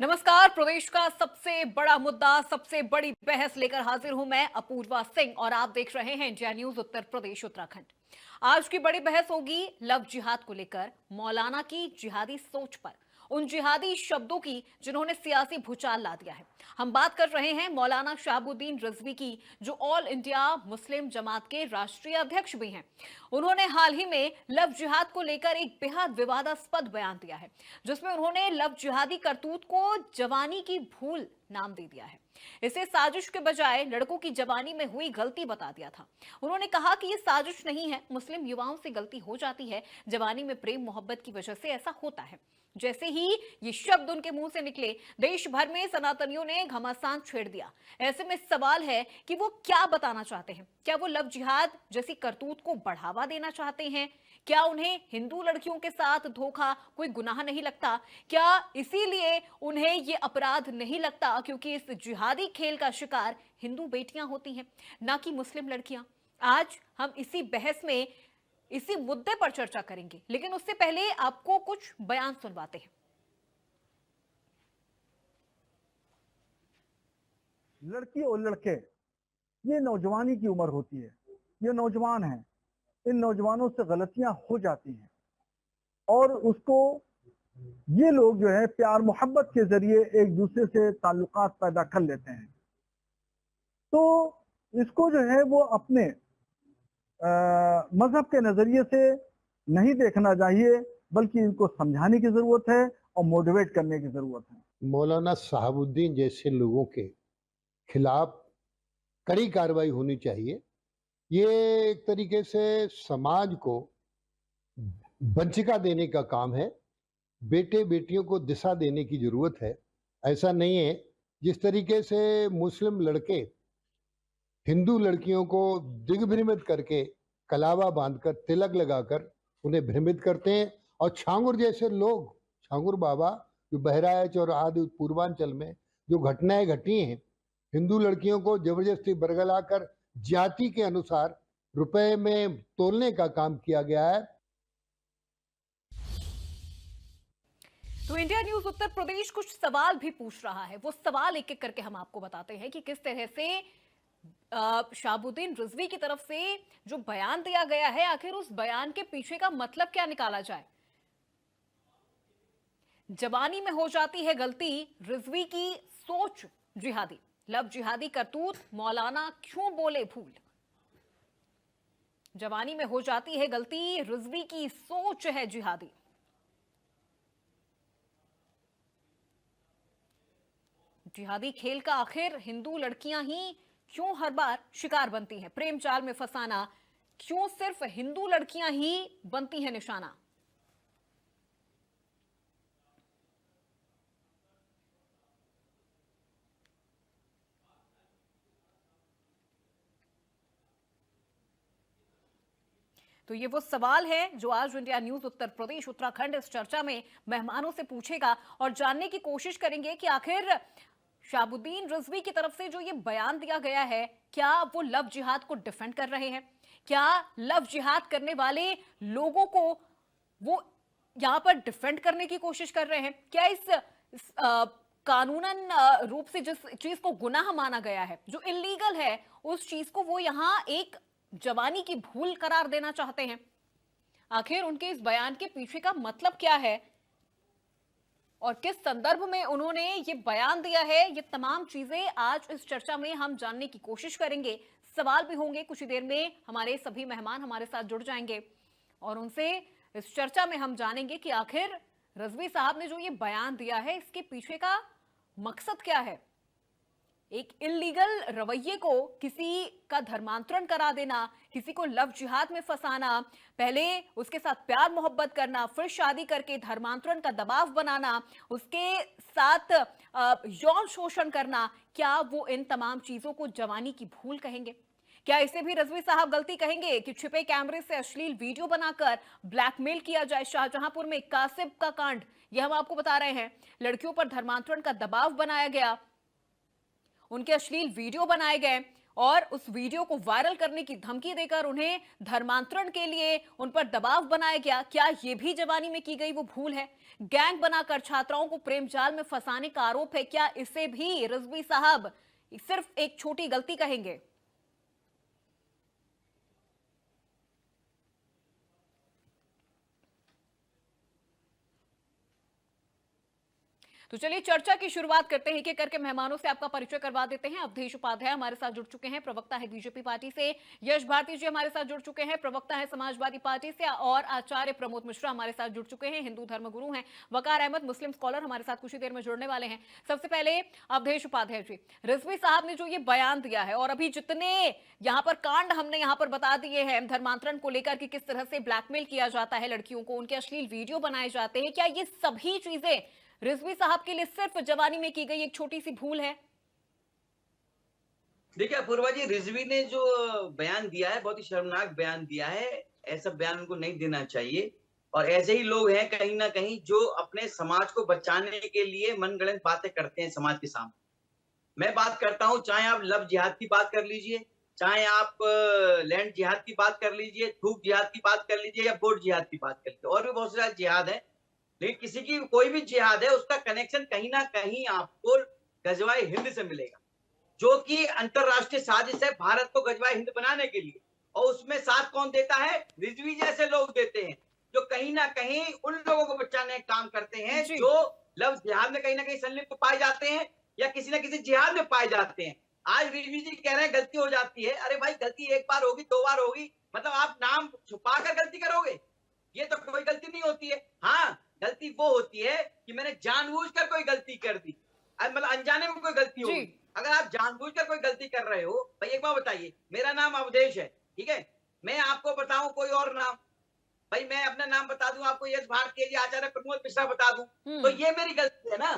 नमस्कार। प्रदेश का सबसे बड़ा मुद्दा, सबसे बड़ी बहस लेकर हाजिर हूं मैं अपूर्वा सिंह और आप देख रहे हैं इंडिया न्यूज उत्तर प्रदेश उत्तराखंड। आज की बड़ी बहस होगी लव जिहाद को लेकर, मौलाना की जिहादी सोच पर, उन जिहादी शब्दों की जिन्होंने सियासी भूचाल ला दिया है। हम बात कर रहे हैं मौलाना शहाबुद्दीन रिजवी की, जो ऑल इंडिया मुस्लिम जमात के राष्ट्रीय अध्यक्ष भी हैं। उन्होंने हाल ही में लव जिहाद को लेकर एक बेहद विवादास्पद बयान दिया है, जिसमें उन्होंने लव जिहादी करतूत को जवानी की भूल नाम दे दिया है। इसे साजिश के बजाय लड़कों की जवानी में हुई गलती बता दिया था। उन्होंने कहा कि ये साजिश नहीं है, मुस्लिम युवाओं से गलती हो जाती है, जवानी में प्रेम मोहब्बत की वजह से ऐसा होता है। जैसे ही ये शब्द उनके मुंह से निकले, देश भर में सनातनियों ने घमासान छेड़ दिया। ऐसे में सवाल है कि वो क्या बताना चाहते हैं। क्या वो लव जिहाद जैसी करतूत को बढ़ावा देना चाहते हैं? क्या उन्हें हिंदू लड़कियों के साथ धोखा कोई गुनाह नहीं लगता? क्या इसीलिए उन्हें ये अपराध नहीं लगता क्योंकि इस जिहादी खेल का शिकार हिंदू बेटियां होती हैं, ना कि मुस्लिम लड़कियां? आज हम इसी बहस में इसी मुद्दे पर चर्चा करेंगे, लेकिन उससे पहले आपको कुछ बयान सुनवाते हैं। लड़की और लड़के, ये नौजवानी की उम्र होती है, ये नौजवान हैं। इन नौजवानों से गलतियां हो जाती हैं और उसको ये लोग जो है प्यार मोहब्बत के जरिए एक दूसरे से ताल्लुकात पैदा कर लेते हैं। तो इसको जो है वो अपने मजहब के नजरिए से नहीं देखना चाहिए, बल्कि इनको समझाने की जरूरत है और मोटिवेट करने की जरूरत है। मौलाना शहाबुद्दीन जैसे लोगों के खिलाफ कड़ी कार्रवाई होनी चाहिए। ये एक तरीके से समाज को वंचिका देने का काम है। बेटे बेटियों को दिशा देने की जरूरत है। ऐसा नहीं है जिस तरीके से मुस्लिम लड़के हिंदू लड़कियों को दिग्भ्रमित करके कलावा बांधकर तिलक लगाकर उन्हें भ्रमित करते हैं, और छांगुर जैसे लोग, छांगुर बाबा जो बहराइच और आदि पूर्वांचल में जो घटनाएं घटी हैं, हिंदू लड़कियों को जबरदस्ती बरगलाकर जाति के अनुसार रुपए में तोलने का काम किया गया है। तो इंडिया न्यूज उत्तर प्रदेश कुछ सवाल भी पूछ रहा है। वो सवाल एक एक करके हम आपको बताते हैं कि किस तरह से शहाबुद्दीन रिजवी की तरफ से जो बयान दिया गया है, आखिर उस बयान के पीछे का मतलब क्या निकाला जाए। जवानी में हो जाती है गलती, रिजवी की सोच जिहादी, लव जिहादी करतूत मौलाना क्यों बोले भूल। जवानी में हो जाती है गलती, रिजवी की सोच है जिहादी। जिहादी खेल का आखिर हिंदू लड़कियां ही क्यों हर बार शिकार बनती हैं? प्रेम जाल में फंसाना क्यों सिर्फ हिंदू लड़कियां ही बनती हैं निशाना? तो ये वो सवाल है जो आज इंडिया न्यूज उत्तर प्रदेश उत्तराखंड इस चर्चा में मेहमानों से पूछेगा और जानने की कोशिश करेंगे कि आखिर शहाबुद्दीन रिजवी की तरफ से जो ये बयान दिया गया है, क्या वो लव जिहाद को डिफेंड कर रहे हैं? क्या लव जिहाद करने वाले लोगों को वो यहां पर डिफेंड करने की कोशिश कर रहे हैं? क्या इस कानूनन रूप से जिस चीज को गुनाह माना गया है, जो इलीगल है, उस चीज को वो यहां एक जवानी की भूल करार देना चाहते हैं? आखिर उनके इस बयान के पीछे का मतलब क्या है और किस संदर्भ में उन्होंने ये बयान दिया है, ये तमाम चीजें आज इस चर्चा में हम जानने की कोशिश करेंगे। सवाल भी होंगे, कुछ ही देर में हमारे सभी मेहमान हमारे साथ जुड़ जाएंगे और उनसे इस चर्चा में हम जानेंगे कि आखिर रिजवी साहब ने जो ये बयान दिया है, इसके पीछे का मकसद क्या है। एक इल्लीगल रवैये को किसी का धर्मांतरण करा देना, किसी को लव जिहाद में फंसाना, पहले उसके साथ प्यार मोहब्बत करना, फिर शादी करके धर्मांतरण का दबाव बनाना, उसके साथ यौन शोषण करना, क्या वो इन तमाम चीजों को जवानी की भूल कहेंगे? क्या इसे भी रिजवी साहब गलती कहेंगे कि छिपे कैमरे से अश्लील वीडियो बनाकर ब्लैकमेल किया जाए? शाहजहांपुर में कासिब का कांड, यह हम आपको बता रहे हैं। लड़कियों पर धर्मांतरण का दबाव बनाया गया, उनके अश्लील वीडियो बनाए गए, और उस वीडियो को वायरल करने की धमकी देकर उन्हें धर्मांतरण के लिए उन पर दबाव बनाया गया। क्या ये भी जवानी में की गई वो भूल है? गैंग बनाकर छात्राओं को प्रेम जाल में फंसाने का आरोप है। क्या इसे भी रिजवी साहब सिर्फ एक छोटी गलती कहेंगे? तो चलिए चर्चा की शुरुआत करते हैं। एक करके मेहमानों से आपका परिचय करवा देते हैं। अवधेश उपाध्याय हमारे साथ जुड़ चुके हैं, प्रवक्ता है बीजेपी पार्टी से। यश भारती जी हमारे साथ जुड़ चुके हैं, प्रवक्ता है समाजवादी पार्टी से। और आचार्य प्रमोद मिश्रा हमारे साथ जुड़ चुके हैं, हिंदू धर्मगुरु हैं। वकार अहमद मुस्लिम स्कॉलर हमारे साथ कुछ ही देर में जुड़ने वाले हैं। सबसे पहले अवधेश उपाध्याय जी, रिजवी साहब ने जो ये बयान दिया है और अभी जितने यहाँ पर कांड हमने यहाँ पर बता दिए हैं धर्मांतरण को लेकर कि किस तरह से ब्लैकमेल किया जाता है लड़कियों को, उनके अश्लील वीडियो बनाए जाते हैं, क्या ये सभी चीजें रिजवी साहब के लिए सिर्फ जवानी में की गई एक छोटी सी भूल है? देखिए अपूर्वा जी, रिजवी ने जो बयान दिया है बहुत ही शर्मनाक बयान दिया है। ऐसा बयान उनको नहीं देना चाहिए। और ऐसे ही लोग हैं कहीं ना कहीं जो अपने समाज को बचाने के लिए मनगढ़ंत बातें करते हैं समाज के सामने। मैं बात करता हूं, चाहे आप लव जिहाद की बात कर लीजिए, चाहे आप लैंड जिहाद की बात कर लीजिए, थूक जिहाद की बात कर लीजिए या बोट जिहाद की बात कर लीजिए, और भी बहुत सारे जिहाद है। लेकिन किसी की कोई भी जिहाद है उसका कनेक्शन कहीं ना कहीं आपको गजवाए हिंद से मिलेगा, जो कि अंतरराष्ट्रीय साजिश है भारत को गजवाए हिंद बनाने के लिए। और उसमें साथ कौन देता है? रिजवी जैसे लोग देते हैं, जो कहीं ना कहीं उन लोगों को बचाने का काम करते हैं जो लव जिहाद में कहीं ना कहीं संलिप्त पाए जाते हैं या किसी ना किसी जिहाद में पाए जाते हैं। आज रिजवी जी कह रहे हैं गलती हो जाती है। अरे भाई, गलती एक बार होगी, दो बार होगी, मतलब आप नाम छुपा कर गलती करोगे? ये तो कोई गलती नहीं होती है। हाँ, गलती वो होती है कि मैंने जानबूझकर कोई गलती कर दी, मतलब अनजाने में कोई गलती होगी। अगर आप जानबूझकर कोई गलती कर रहे हो, भाई एक बार बताइए, मेरा नाम अवधेश है, ठीक है, मैं आपको बताऊं कोई और नाम, भाई मैं अपना नाम बता दूं आपको, यश भारती जी, आचार्य प्रमोद मिश्रा बता दूं, तो ये मेरी गलती है ना?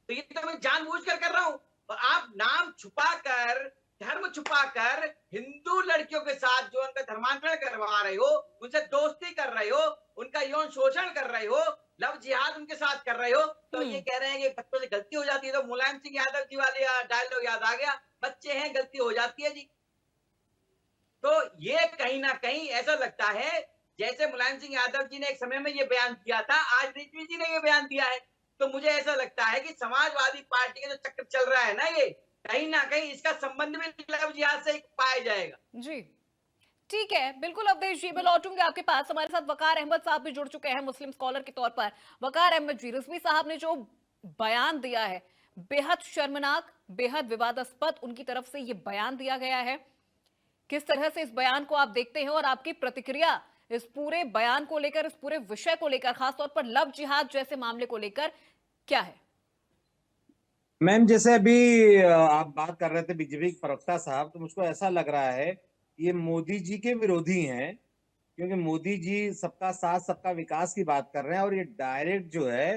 तो ये तो मैं जानबूझकर कर रहा हूं। और आप नाम छुपाकर, धर्म छुपाकर हिंदू लड़कियों के साथ जो उनका धर्मांतरण करवा रहे हो, उनसे दोस्ती कर रहे हो, उनका यौन शोषण कर रहे हो, लव जिहाद उनके साथ कर रहे हो, तो ये कह रहे हैं कि बच्चों से गलती हो जाती है। तो मुलायम सिंह यादव जी वाले डायलॉग याद आ गया, बच्चे हैं गलती हो जाती है जी। तो ये कहीं ना कहीं ऐसा लगता है जैसे मुलायम सिंह यादव जी ने एक समय में ये बयान किया था, आज रिजवी जी ने ये बयान दिया है। तो मुझे ऐसा लगता है कि समाजवादी पार्टी का जो चक्कर चल रहा है ना, ये कहीं ना कहीं इसका संबंध भी लव जिहाद से पाया जाएगा। जी ठीक है, बिल्कुल अवधेश जी, मैं लौटूंगी आपके पास। हमारे साथ वकार अहमद साहब भी जुड़ चुके हैं मुस्लिम स्कॉलर के तौर पर। वकार अहमद जी, रिजवी साहब ने जो बयान दिया है बेहद शर्मनाक, बेहद विवादास्पद उनकी तरफ से ये बयान दिया गया है। किस तरह से इस बयान को आप देखते हैं और आपकी प्रतिक्रिया इस पूरे बयान को लेकर, इस पूरे विषय को लेकर, खासतौर पर लव जिहाद जैसे मामले को लेकर क्या है? मैम, जैसे अभी आप बात कर रहे थे बीजेपी के प्रवक्ता साहब, तो मुझको ऐसा लग रहा है ये मोदी जी के विरोधी हैं, क्योंकि मोदी जी सबका साथ सबका विकास की बात कर रहे हैं और ये डायरेक्ट जो है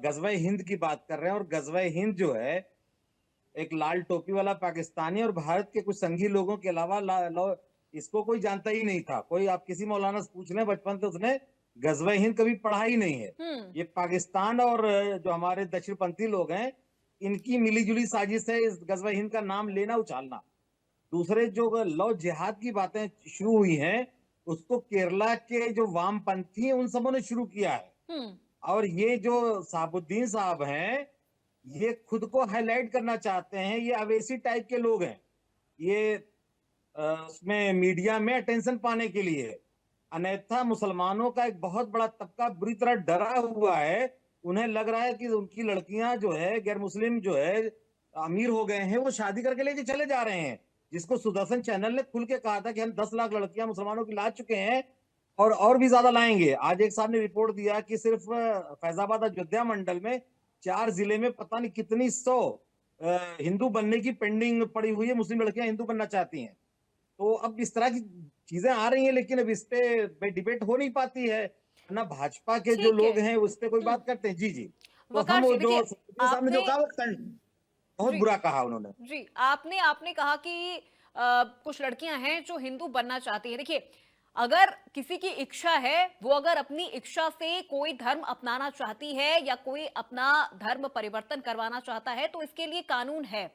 गजवा हिंद की बात कर रहे हैं। और गजवा हिंद जो है एक लाल टोपी वाला पाकिस्तानी और भारत के कुछ संघी लोगों के अलावा इसको कोई जानता ही नहीं था। कोई आप किसी मौलाना से पूछ लें, बचपन से उसने गजवा हिंद कभी पढ़ा ही नहीं है। ये पाकिस्तान और जो हमारे दक्षिणपंथी लोग हैं, इनकी मिलीजुली साजिश है इस गजवा हिंद का नाम लेना, उछालना। दूसरे जो लव जिहाद की बातें शुरू हुई हैं, उसको केरला के जो वामपंथी हैं उन सबों ने शुरू किया है। और ये जो साबुद्दीन साहब हैं, ये खुद को हाईलाइट करना चाहते हैं, ये अवेसी टाइप के लोग हैं। ये उसमें मीडिया में अटेंशन पाने के लिए, अन्यथा मुसलमानों का एक बहुत बड़ा तबका बुरी तरह डरा हुआ है। उन्हें लग रहा है कि उनकी लड़कियां जो है, गैर मुस्लिम जो है, अमीर हो गए हैं, वो शादी करके लेके चले जा रहे हैं। जिसको सुदर्शन चैनल ने खुल के कहा था कि हम 10 लाख लड़कियां मुसलमानों की ला चुके हैं और भी ज्यादा लाएंगे। आज एक साहब ने रिपोर्ट दिया कि सिर्फ फैजाबाद अयोध्या मंडल में 4 जिले में पता नहीं कितनी 100 हिंदू बनने की पेंडिंग पड़ी हुई है, मुस्लिम लड़कियां हिंदू बनना चाहती हैं। तो अब इस तरह की चीजें आ रही हैं, लेकिन अब इस पे डिबेट हो नहीं पाती है ना। भाजपा के जो लोग हैं उस पर कोई बात करते हैं। जी जी, तो हम जो साहब ने जो कहा बहुत बुरा कहा उन्होंने। जी, आपने कहा कि कुछ लड़कियां हैं जो हिंदू बनना चाहती हैं। देखिए, अगर किसी की इच्छा है, वो अगर अपनी इच्छा से कोई धर्म अपनाना चाहती है या कोई अपना धर्म परिवर्तन करवाना चाहता है, तो इसके लिए कानून है।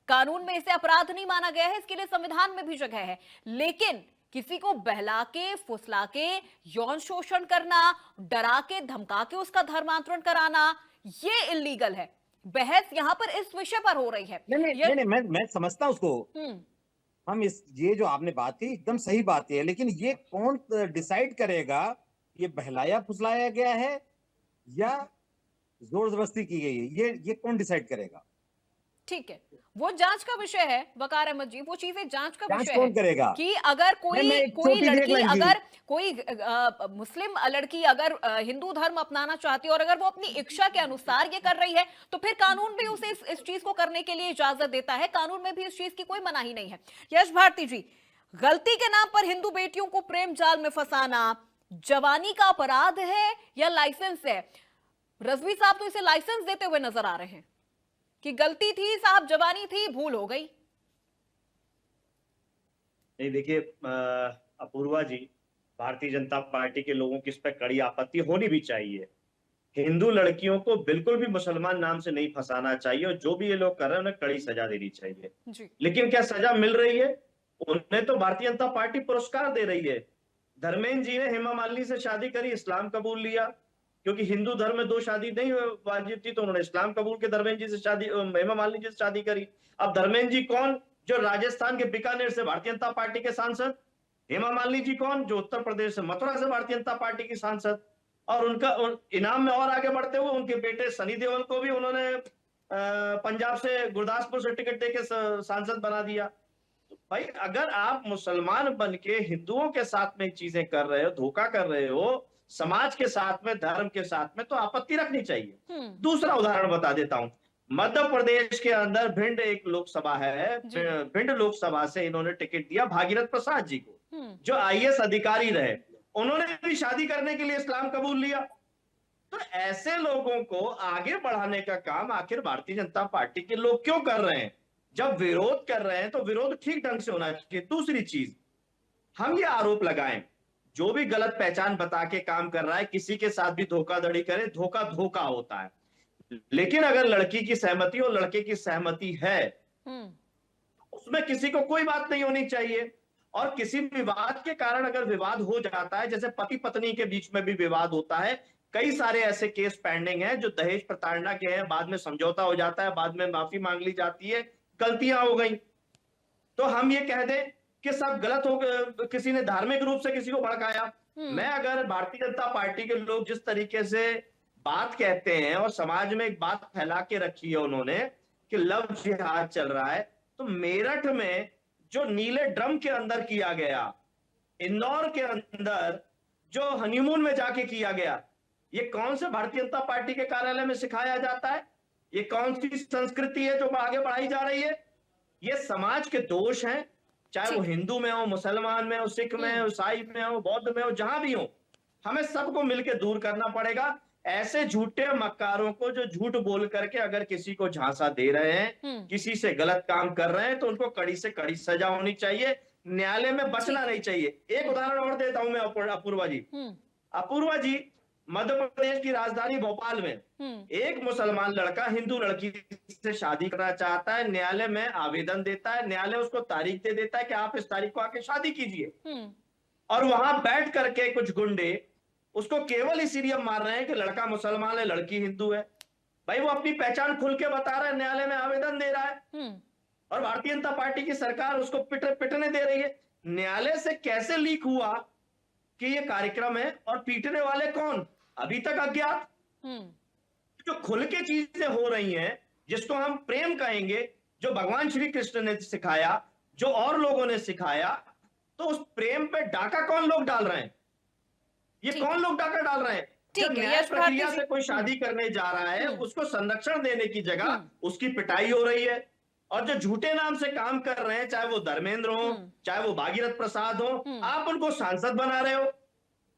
कानून में इसे अपराध नहीं माना गया है, इसके लिए संविधान में भी जगह है। लेकिन किसी को बहला के, फुसला के, यौन शोषण करना, डरा के, धमका के उसका धर्मांतरण कराना, ये इल्लीगल है। बहस यहां पर इस विषय पर हो रही है। नहीं, मैं समझता हूं उसको। हम ये जो आपने बात की एकदम सही बात है, लेकिन ये कौन डिसाइड करेगा ये बहलाया फुसलाया गया है या जोर जबरदस्ती की गई है? ये कौन डिसाइड करेगा? ठीक है, वो जांच का विषय है वकार अहमद जी, वो चीजें जांच का जांच विषय कौन है करेगा? कि अगर कोई एक कोई छोटी सी एक लड़की, लाइन की। अगर कोई मुस्लिम लड़की अगर हिंदू धर्म अपनाना चाहती है और अगर वो अपनी इच्छा के अनुसार ये कर रही है, तो फिर कानून भी उसे इस चीज को करने के लिए इजाजत देता है। कानून में भी इस चीज की कोई मनाही नहीं है। यश भारती जी, गलती के नाम पर हिंदू बेटियों को प्रेम जाल में फंसाना जवानी का अपराध है या लाइसेंस है? रजवी साहब तो इसे लाइसेंस देते हुए नजर आ रहे हैं कि गलती थी साहब, जवानी थी, भूल हो गई। नहीं, देखिए अपूर्वा जी, भारतीय जनता पार्टी के लोगों की इस पर कड़ी आपत्ति होनी भी चाहिए। हिंदू लड़कियों को बिल्कुल भी मुसलमान नाम से नहीं फंसाना चाहिए और जो भी ये लोग कर रहे हैं उन्हें कड़ी सजा देनी चाहिए जी। लेकिन क्या सजा मिल रही है? उन्हें तो भारतीय जनता पार्टी पुरस्कार दे रही है। धर्मेंद्र जी ने हेमा मालिनी से शादी करी, इस्लाम कबूल लिया, क्योंकि हिंदू धर्म में 2 शादी नहीं वाजिब थी, तो उन्होंने इस्लाम कबूल के धर्मेंद्र जी से शादी, हेमा मालिनी जी से शादी करी। अब धर्मेंद्र जी कौन, जो राजस्थान के बीकानेर से भारतीय जनता पार्टी के सांसद, हेमा मालिनी जी कौन, जो उत्तर प्रदेश से मथुरा से भारतीय जनता पार्टी की सांसद। और उनका इनाम में और आगे बढ़ते हुए उनके बेटे सनी देओल को भी उन्होंने पंजाब से, गुरदासपुर से टिकट देके सांसद बना दिया। तो भाई, अगर आप मुसलमान बन के हिंदुओं के साथ में चीजें कर रहे हो, धोखा कर रहे हो समाज के साथ में, धर्म के साथ में, तो आपत्ति रखनी चाहिए। दूसरा उदाहरण बता देता हूं। मध्य प्रदेश के अंदर भिंड एक लोकसभा है, भिंड लोकसभा से इन्होंने टिकट दिया भागीरथ प्रसाद जी को, जो आईएएस अधिकारी रहे। उन्होंने भी शादी करने के लिए इस्लाम कबूल लिया। तो ऐसे लोगों को आगे बढ़ाने का काम आखिर भारतीय जनता पार्टी के लोग क्यों कर रहे हैं? जब विरोध कर रहे हैं तो विरोध ठीक ढंग से होना चाहिए। दूसरी चीज, हम ये आरोप लगाएं, जो भी गलत पहचान बता के काम कर रहा है, किसी के साथ भी धोखाधड़ी करे, धोखा धोखा होता है। लेकिन अगर लड़की की सहमति और लड़के की सहमति है, उसमें किसी को कोई बात नहीं होनी चाहिए। और किसी विवाद के कारण अगर विवाद हो जाता है, जैसे पति पत्नी के बीच में भी विवाद होता है, कई सारे ऐसे केस पेंडिंग हैं जो दहेज प्रताड़ना के हैं, बाद में समझौता हो जाता है, बाद में माफी मांग ली जाती है, गलतियां हो गई, तो हम ये कह दें कि सब गलत हो गए, किसी ने धार्मिक रूप से किसी को भड़काया। मैं अगर भारतीय जनता पार्टी के लोग जिस तरीके से बात कहते हैं और समाज में एक बात फैला के रखी है उन्होंने कि लव जिहाद चल रहा है, तो मेरठ में जो नीले ड्रम के अंदर किया गया, इंदौर के अंदर जो हनीमून में जाके किया गया, ये कौन से भारतीय जनता पार्टी के कार्यालय में सिखाया जाता है? ये कौन सी संस्कृति है जो आगे बढ़ाई जा रही है? ये समाज के दोष हैं, चाहे वो हिंदू में हो, मुसलमान में हो, सिख में हो, ईसाई में हो, बौद्ध में हो, जहां भी हो, हमें सबको मिलकर दूर करना पड़ेगा। ऐसे झूठे मक्कारों को जो झूठ बोल करके अगर किसी को झांसा दे रहे हैं, किसी से गलत काम कर रहे हैं, तो उनको कड़ी से कड़ी सजा होनी चाहिए, न्यायालय में बचना नहीं चाहिए। एक उदाहरण और देता हूं मैं अपूर्वा जी। अपूर्वा जी, मध्य प्रदेश की राजधानी भोपाल में एक मुसलमान लड़का हिंदू लड़की से शादी करना चाहता है, न्यायालय में आवेदन देता है, न्यायालय उसको तारीख दे देता है कि आप इस तारीख को आके शादी कीजिए, और वहां बैठ करके कुछ गुंडे उसको केवल इसीलिए मार रहे हैं कि लड़का मुसलमान है, लड़की हिंदू है। भाई, वो अपनी पहचान खुल के बता रहा है, न्यायालय में आवेदन दे रहा है, और भारतीय जनता पार्टी की सरकार उसको पिटने दे रही है। न्यायालय से कैसे लीक हुआ कि ये कार्यक्रम है और पीटने वाले कौन, अभी तक अज्ञात। जो खुल के चीजें हो रही हैं, जिसको हम प्रेम कहेंगे, जो भगवान श्री कृष्ण ने सिखाया, जो और लोगों ने सिखाया, तो उस प्रेम पे डाका कौन लोग डाल रहे हैं? ये कौन लोग डाका डाल रहे हैं? जब न्याय प्रक्रिया से कोई शादी करने जा रहा है, उसको संरक्षण देने की जगह उसकी पिटाई हो रही है। और जो झूठे नाम से काम कर रहे हैं, चाहे वो धर्मेंद्र हो, चाहे वो भागीरथ प्रसाद हो, आप उनको सांसद बना रहे हो।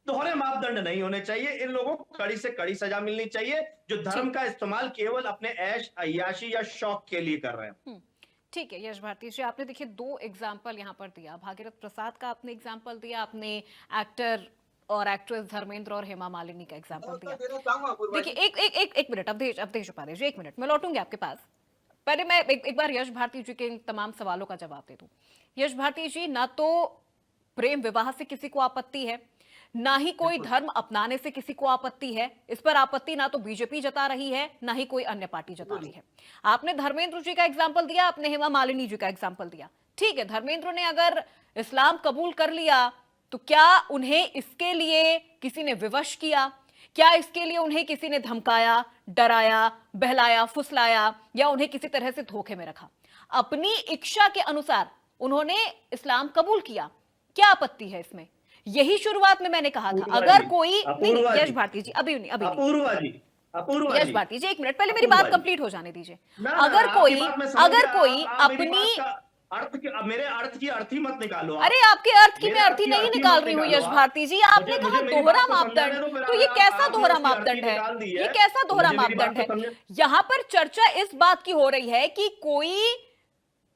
दोहरे मापदंड नहीं होने चाहिए। इन लोगों को कड़ी से कड़ी सजा मिलनी चाहिए, जो धर्म का इस्तेमाल केवल अपने ऐश अय्याशी या शौक के लिए कर रहे हैं। ठीक है यश भारती जी, आपने देखिए 2 एग्जाम्पल यहाँ पर दिया, भागीरथ प्रसाद का आपने एग्जाम्पल दिया, आपने एक्टर और एक्ट्रेस धर्मेंद्र और हेमा मालिनी का एग्जाम्पल दिया। देखिए एक मिनट, अवधेश उपाध्याय जी, 1 मिनट, मैं लौटूंगी आपके पास। पहले मैं एक बार यश भारती जी के इन तमाम सवालों का जवाब दे दूं। यश भारती जी, ना तो प्रेम विवाह से किसी को आपत्ति है, ना ही कोई धर्म अपनाने से किसी को आपत्ति है। इस पर आपत्ति ना तो बीजेपी जता रही है, ना ही कोई अन्य पार्टी जता रही है। आपने धर्मेंद्र जी का एग्जाम्पल दिया, आपने हेमा मालिनी जी का एग्जाम्पल दिया। ठीक है, धर्मेंद्र ने अगर इस्लाम कबूल कर लिया तो क्या उन्हें इसके लिए किसी ने विवश किया? क्या इसके लिए उन्हें किसी ने धमकाया, डराया, बहलाया, फुसलाया या उन्हें किसी तरह से धोखे में रखा? अपनी इच्छा के अनुसार उन्होंने इस्लाम कबूल किया, क्या आपत्ति है इसमें? यही शुरुआत में मैंने कहा था। अगर कोई नहीं, यश भारती जी अभी नहीं, यश भारती जी एक मिनट, पहले मेरी बात कंप्लीट हो जाने दीजिए। अगर कोई अपनी मेरे अर्थ की अर्थी मत निकालो। अरे आपके अर्थ की मैं अर्थी नहीं निकाल रही हूँ यश भारती जी। आपने कहा दोहरा मापदंड, तो ये कैसा दोहरा मापदंड है? ये कैसा दोहरा मापदंड है? यहाँ पर चर्चा इस बात की हो रही है कि कोई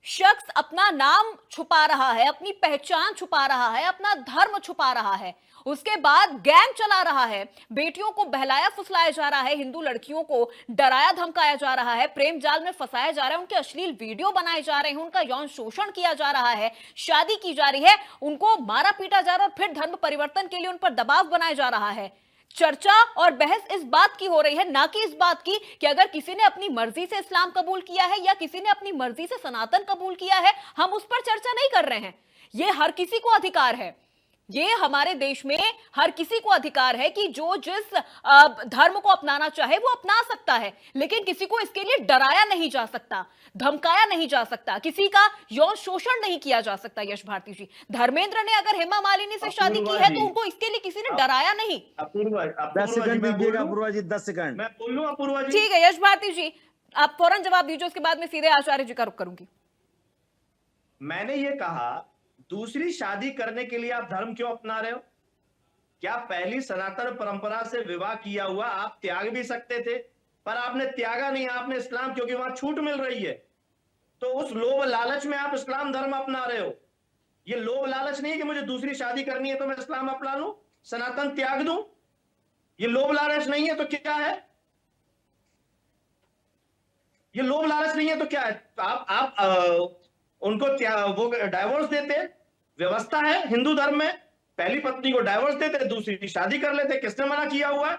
शख्स अपना नाम छुपा रहा है, अपनी पहचान छुपा रहा है, अपना धर्म छुपा रहा है, उसके बाद गैंग चला रहा है, बेटियों को बहलाया फुसलाया जा रहा है, हिंदू लड़कियों को डराया धमकाया जा रहा है, प्रेम जाल में फंसाया जा रहा है, उनके अश्लील वीडियो बनाए जा रहे हैं, उनका यौन शोषण किया जा रहा है, शादी की जा रही है, उनको मारा पीटा जा रहा है और फिर धर्म परिवर्तन के लिए उन पर दबाव बनाया जा रहा है। चर्चा और बहस इस बात की हो रही है, ना कि इस बात की कि अगर किसी ने अपनी मर्जी से इस्लाम कबूल किया है या किसी ने अपनी मर्जी से सनातन कबूल किया है, हम उस पर चर्चा नहीं कर रहे हैं। ये हर किसी को अधिकार है, ये हमारे देश में हर किसी को अधिकार है कि जो जिस धर्म को अपनाना चाहे वो अपना सकता है, लेकिन किसी को इसके लिए डराया नहीं जा सकता, धमकाया नहीं जा सकता, किसी का यौन शोषण नहीं किया जा सकता। यश भारती जी, धर्मेंद्र ने अगर हेमा मालिनी से शादी की है तो उनको इसके लिए किसी ने डराया नहीं। 10 सेकंड दीजिएगा अपूर्वा जी, 10 सेकंड। मैं बोल लूं अपूर्वा जी? ठीक है यश भारती जी, आप फौरन जवाब दीजिए, उसके बाद मैं सीधे आचार्य जी का रुख करूंगी। मैंने ये कहा, दूसरी शादी करने के लिए आप धर्म क्यों अपना रहे हो? क्या पहली सनातन परंपरा से विवाह किया हुआ आप त्याग भी सकते थे, पर आपने त्यागा नहीं, आपने इस्लाम, क्योंकि वहां छूट मिल रही है। तो उस लोभ लालच में आप इस्लाम धर्म अपना रहे हो। ये लोभ लालच नहीं है कि मुझे दूसरी शादी करनी है तो मैं इस्लाम अपना लूं, सनातन त्याग दूं। ये लोभ लालच नहीं है तो क्या है? ये लोभ लालच नहीं है तो क्या है? आप उनको वो डाइवोर्स देते, व्यवस्था है हिंदू धर्म में, पहली पत्नी को डाइवोर्स देते, दूसरी शादी कर लेते। किसने मना किया हुआ है?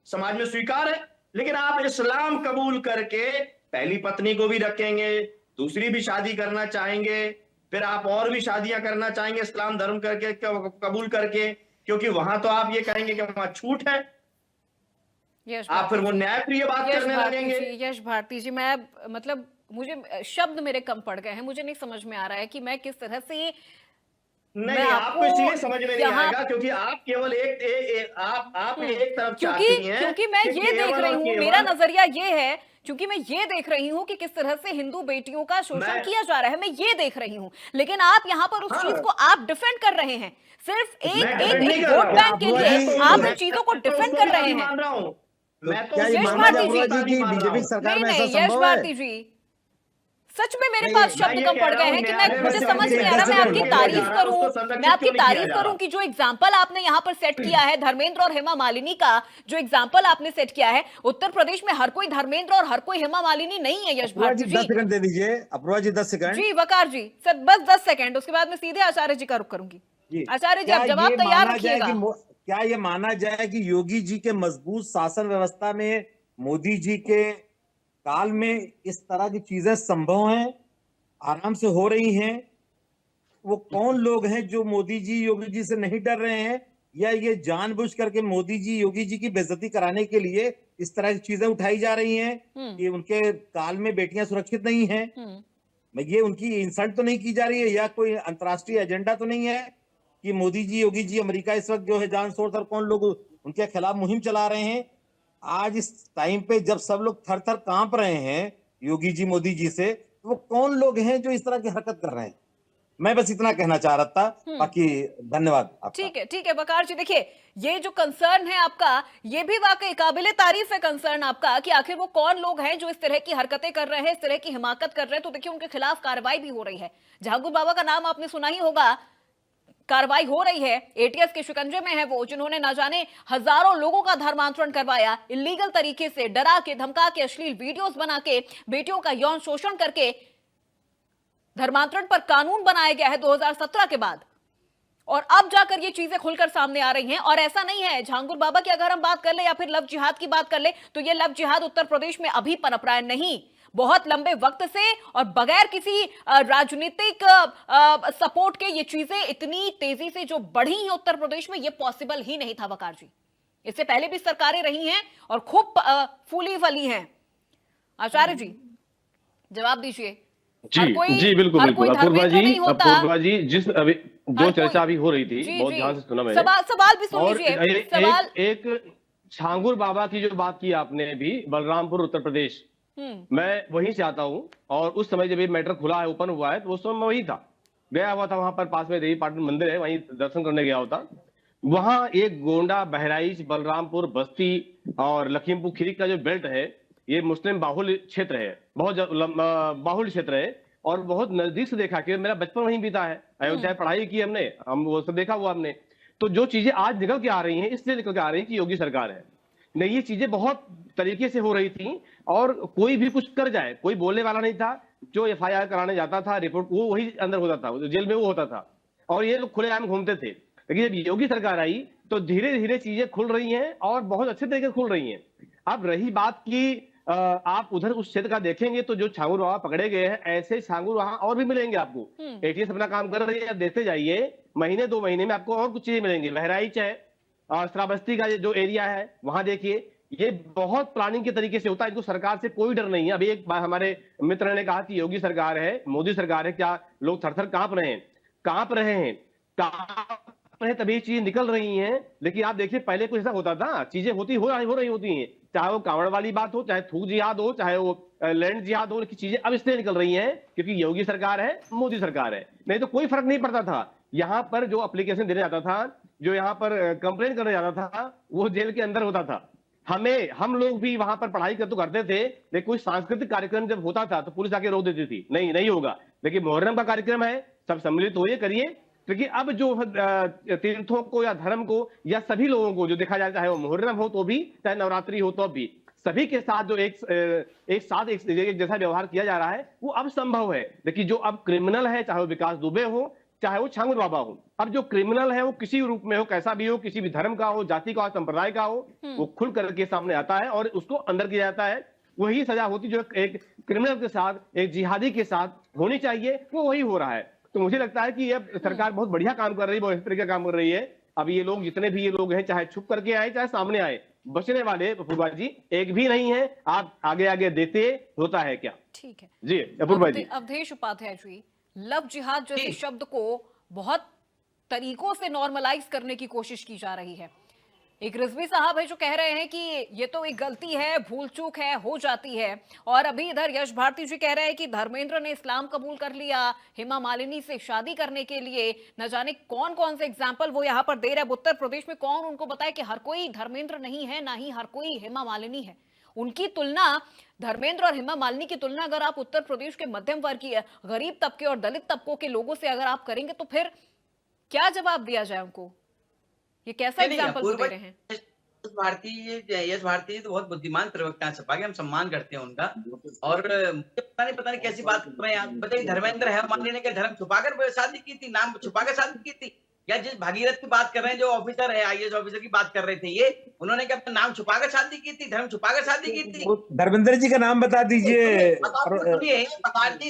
समाज में स्वीकार है। लेकिन आप इस्लाम कबूल करके पहली पत्नी को भी रखेंगे, दूसरी भी शादी करना चाहेंगे, फिर आप और भी शादियां करना चाहेंगे इस्लाम धर्म करके, कबूल करके, क्योंकि वहां तो आप ये कहेंगे कि वहां छूट है, आप फिर वो न्यायप्रिय बात करने लगेंगे। यश भारती जी, मैं मतलब मुझे शब्द मेरे कम पड़ गए हैं, मुझे नहीं समझ में आ रहा है कि मैं किस तरह से नहीं, आपको इसलिए समझ में नहीं आएगा क्योंकि आप केवल आप एक तरफ चाहती हैं। क्योंकि मैं ये देख रही हूँ, मेरा नजरिया ये है, क्योंकि मैं ये देख रही हूँ कि किस तरह से हिंदू बेटियों का शोषण किया जा रहा है, मैं ये देख रही हूँ। लेकिन आप यहाँ पर उस चीज को आप डिफेंड कर रहे हैं, सिर्फ एक वोट बैंक के लिए आप इन चीजों को डिफेंड कर रहे हैं। मैं तो यश भारती जी, बीजेपी सरकार में ऐसा यश संभव है? भारती जी, सच में मेरे पास शब्द कम पड़ गए हैं कि मैं, मुझे समझ नहीं आ रहा मैं आपकी तारीफ करूं, मैं आपकी तारीफ करूं कि जो एग्जांपल आपने यहाँ पर सेट किया है धर्मेंद्र और हेमा मालिनी का, जो एग्जांपल आपने सेट किया है, उत्तर प्रदेश में हर कोई धर्मेंद्र और हर कोई हेमा मालिनी नहीं है। यश भारती जी 10 सेकंड दे दीजिए। अपूर्वा जी 10 सेकंड। जी वकार जी, सर बस 10 सेकंड, उसके बाद मैं सीधे आचार्य जी का रुख करूंगी। आचार्य जी, आप जवाब तैयार रखिएगा। क्या ये माना जाए कि योगी जी के मजबूत शासन व्यवस्था में, मोदी जी के काल में इस तरह की चीजें संभव हैं, आराम से हो रही हैं? वो कौन लोग हैं जो मोदी जी योगी जी से नहीं डर रहे हैं, या ये जानबूझ करके मोदी जी योगी जी की बेइज्जती कराने के लिए इस तरह की चीजें उठाई जा रही हैं कि उनके काल में बेटियां सुरक्षित नहीं हैं? ये उनकी इंसल्ट तो नहीं की जा रही है, या कोई अंतर्राष्ट्रीय एजेंडा तो नहीं है कि मोदी जी योगी जी अमेरिका इस वक्त जो है जान सोच कर कौन लोग उनके खिलाफ मुहिम चला रहे हैं? आज इस टाइम पे जब सब लोग थर थर कांप रहे हैं योगी जी मोदी जी से, वो कौन लोग हैं जो इस तरह की हरकत कर रहे हैं? मैं बस इतना कहना चाह रहा था, बाकी धन्यवाद आपका। ठीक है बकार जी, देखिए ये जो कंसर्न है आपका, ये भी वाकई काबिले तारीफ है कंसर्न आपका कि आखिर वो कौन लोग हैं जो इस तरह की हरकतें कर रहे हैं, इस तरह की हिमाकत कर रहे हैं। तो देखिए उनके खिलाफ कार्रवाई भी हो रही है। जहांगीर बाबा का नाम आपने सुना ही होगा, कार्रवाई हो रही है। एटीएस के शिकंजे में है वो जिन्होंने न जाने हजारों लोगों का धर्मांतरण करवाया, इलीगल तरीके से डरा के, धमका के, अश्लील वीडियोस बना के, बेटियों का यौन शोषण करके धर्मांतरण पर कानून बनाया गया है 2017 के बाद, और अब जाकर ये चीजें खुलकर सामने आ रही हैं। और ऐसा नहीं है, झांगुर बाबा की अगर हम बात कर ले या फिर लव जिहाद की बात कर ले, तो ये लव जिहाद उत्तर प्रदेश में अभी पनप रहा है नहीं, बहुत लंबे वक्त से और बगैर किसी राजनीतिक सपोर्ट के ये चीजें इतनी तेजी से जो बढ़ी हैं उत्तर प्रदेश में, ये पॉसिबल ही नहीं था वकार जी। इससे पहले भी सरकारें रही हैं और खूब फूली फली हैं। आचार्य जी जवाब दीजिए। जी जी बिल्कुल बिल्कुल। अपूर्वा जी जिस अभी जो चर्चा अभी हो रही थी, बहुत ध्यान से सुना मैंने। सवाल भी सुन और लीजिए। एक छांगुर बाबा की जो बात की आपने भी, बलरामपुर उत्तर प्रदेश, मैं वहीं से आता हूँ। और उस समय जब ये मैटर खुला है, ओपन हुआ है, तो उस समय मैं वही था, गया हुआ था वहां पर, पास में देवी पाटन मंदिर है, वहीं दर्शन करने गया होता। वहां एक गोंडा, बहराइच, बलरामपुर, बस्ती और लखीमपुर खीरी का जो बेल्ट है, ये मुस्लिम बाहुल्य क्षेत्र है, बहुत बाहुल्य क्षेत्र है। और बहुत नजदीक से देखा कि मेरा बचपन वहीं बीता है, अयोध्या पढ़ाई की हमने, हम वो सब देखा हुआ हमने। तो जो चीजें आज निकल के आ रही हैं, इसलिए निकल के आ रही है कि योगी सरकार है। नहीं, ये चीजें बहुत तरीके से हो रही थी और कोई भी कुछ कर जाए, कोई बोलने वाला नहीं था। जो एफआईआर कराने जाता था, रिपोर्ट वो वही अंदर होता था, जेल में वो होता था, और ये लोग खुलेआम घूमते थे। लेकिन जब योगी सरकार आई तो धीरे धीरे चीजें खुल रही हैं और बहुत अच्छे तरीके से खुल रही हैं। अब रही बात की आप उधर उस क्षेत्र का देखेंगे तो जो छांगुर बाबा पकड़े गए हैं, ऐसे छांगुर वहां और भी मिलेंगे आपको। एटीएस अपना काम कर रही है, देखते जाइए, महीने 2 महीने में आपको और कुछ चीजें मिलेंगी। बहराइच है और श्रावस्ती का जो एरिया है, वहां देखिए, ये बहुत प्लानिंग के तरीके से होता है। इनको सरकार से कोई डर नहीं है। अभी एक बार हमारे मित्र ने कहा कि योगी सरकार है, मोदी सरकार है, क्या लोग थर थर कांप रहे हैं, कांप रहे हैं, कांप रहे, तभी चीजें निकल रही हैं। लेकिन आप देखिए, पहले कुछ ऐसा होता था, चीजें हो रही होती हैं, चाहे वो कांवड़ वाली बात हो, चाहे थूक जिहाद हो, चाहे वो लैंड जिहाद हो, की चीजें अब इसलिए निकल रही हैं क्योंकि योगी सरकार है, मोदी सरकार है। नहीं तो कोई फर्क नहीं पड़ता था। यहाँ पर जो एप्लीकेशन देने जाता था, जो यहाँ पर कंप्लेन करने जाता था, वो जेल के अंदर होता था। हम लोग भी वहां पर पढ़ाई करते थे, लेकिन कोई सांस्कृतिक कार्यक्रम जब होता था तो पुलिस आके रोक देती थी, नहीं होगा। लेकिन मुहर्रम का कार्यक्रम है, सब सम्मिलित होइए, करिए। क्योंकि अब जो तीर्थों को या धर्म को या सभी लोगों को जो देखा जाए, चाहे वो मुहर्रम हो तो भी, चाहे नवरात्रि हो तो भी, सभी के साथ जो एक साथ एक जैसा व्यवहार किया जा रहा है, वो अब संभव है। लेकिन जो अब क्रिमिनल है, चाहे वो विकास दुबे हो, चाहे वो छांगुर बाबा हो, अब जो क्रिमिनल है वो किसी रूप में हो, कैसा भी हो, किसी भी धर्म का हो, जाति का हो, संप्रदाय का हो, वो खुल करके सामने आता है और उसको अंदर किया जाता है। वही सजा होती जो एक क्रिमिनल के साथ, एक जिहादी के साथ होनी चाहिए, वो वही हो रहा है। तो मुझे लगता है कि ये सरकार बहुत बढ़िया काम कर रही है, बहुत इस तरीके का काम कर रही है। अब ये लोग, जितने भी ये लोग हैं, चाहे छुप करके आए, चाहे सामने आए, बचने वाले अपूर्वा जी एक भी नहीं है। आप आगे आगे देते होता है क्या? ठीक है जी अपूर्वा जी। अवधेश उपाध्याय जी, लव जिहाद जैसे शब्द को बहुत तरीकों से नॉर्मलाइज करने की कोशिश की जा रही है। एक रिजवी साहब है जो कह रहे हैं कि ये तो एक गलती है, भूल चूक है, हो जाती है। और अभी इधर यश भारती जी कह रहे हैं कि धर्मेंद्र ने इस्लाम कबूल कर लिया हेमा मालिनी से शादी करने के लिए। न जाने कौन कौन से एग्जाम्पल वो यहाँ पर दे रहे हैं। उत्तर प्रदेश में कौन उनको बताए कि हर कोई धर्मेंद्र नहीं है, ना ही हर कोई हेमा मालिनी है। उनकी तुलना, धर्मेंद्र और हेमा मालिनी की तुलना अगर आप उत्तर प्रदेश के मध्यम वर्गीय, गरीब तबके और दलित तबकों के लोगों से अगर आप करेंगे तो फिर क्या जवाब दिया जाए उनको? ये कैसा एग्जाम्पल दे रहे हैं? यश भारती तो बहुत बुद्धिमान प्रवक्ता है सपा के, हम सम्मान करते हैं उनका। और मुझे पता नहीं कैसी बात कर रहे हैं आप। बताइए, धर्मेंद्र है मानने ने धर्म छुपाकर शादी की थी, नाम छुपाकर शादी की थी? या जिस भागीरथ की बात कर रहे हैं, जो ऑफिसर है, आईएएस ऑफिसर की बात कर रहे थे, ये उन्होंने क्या अपना नाम छुपाकर शादी की थी, धर्म छुपाकर शादी की थी? धर्मेंद्र जी का नाम बता दीजिए।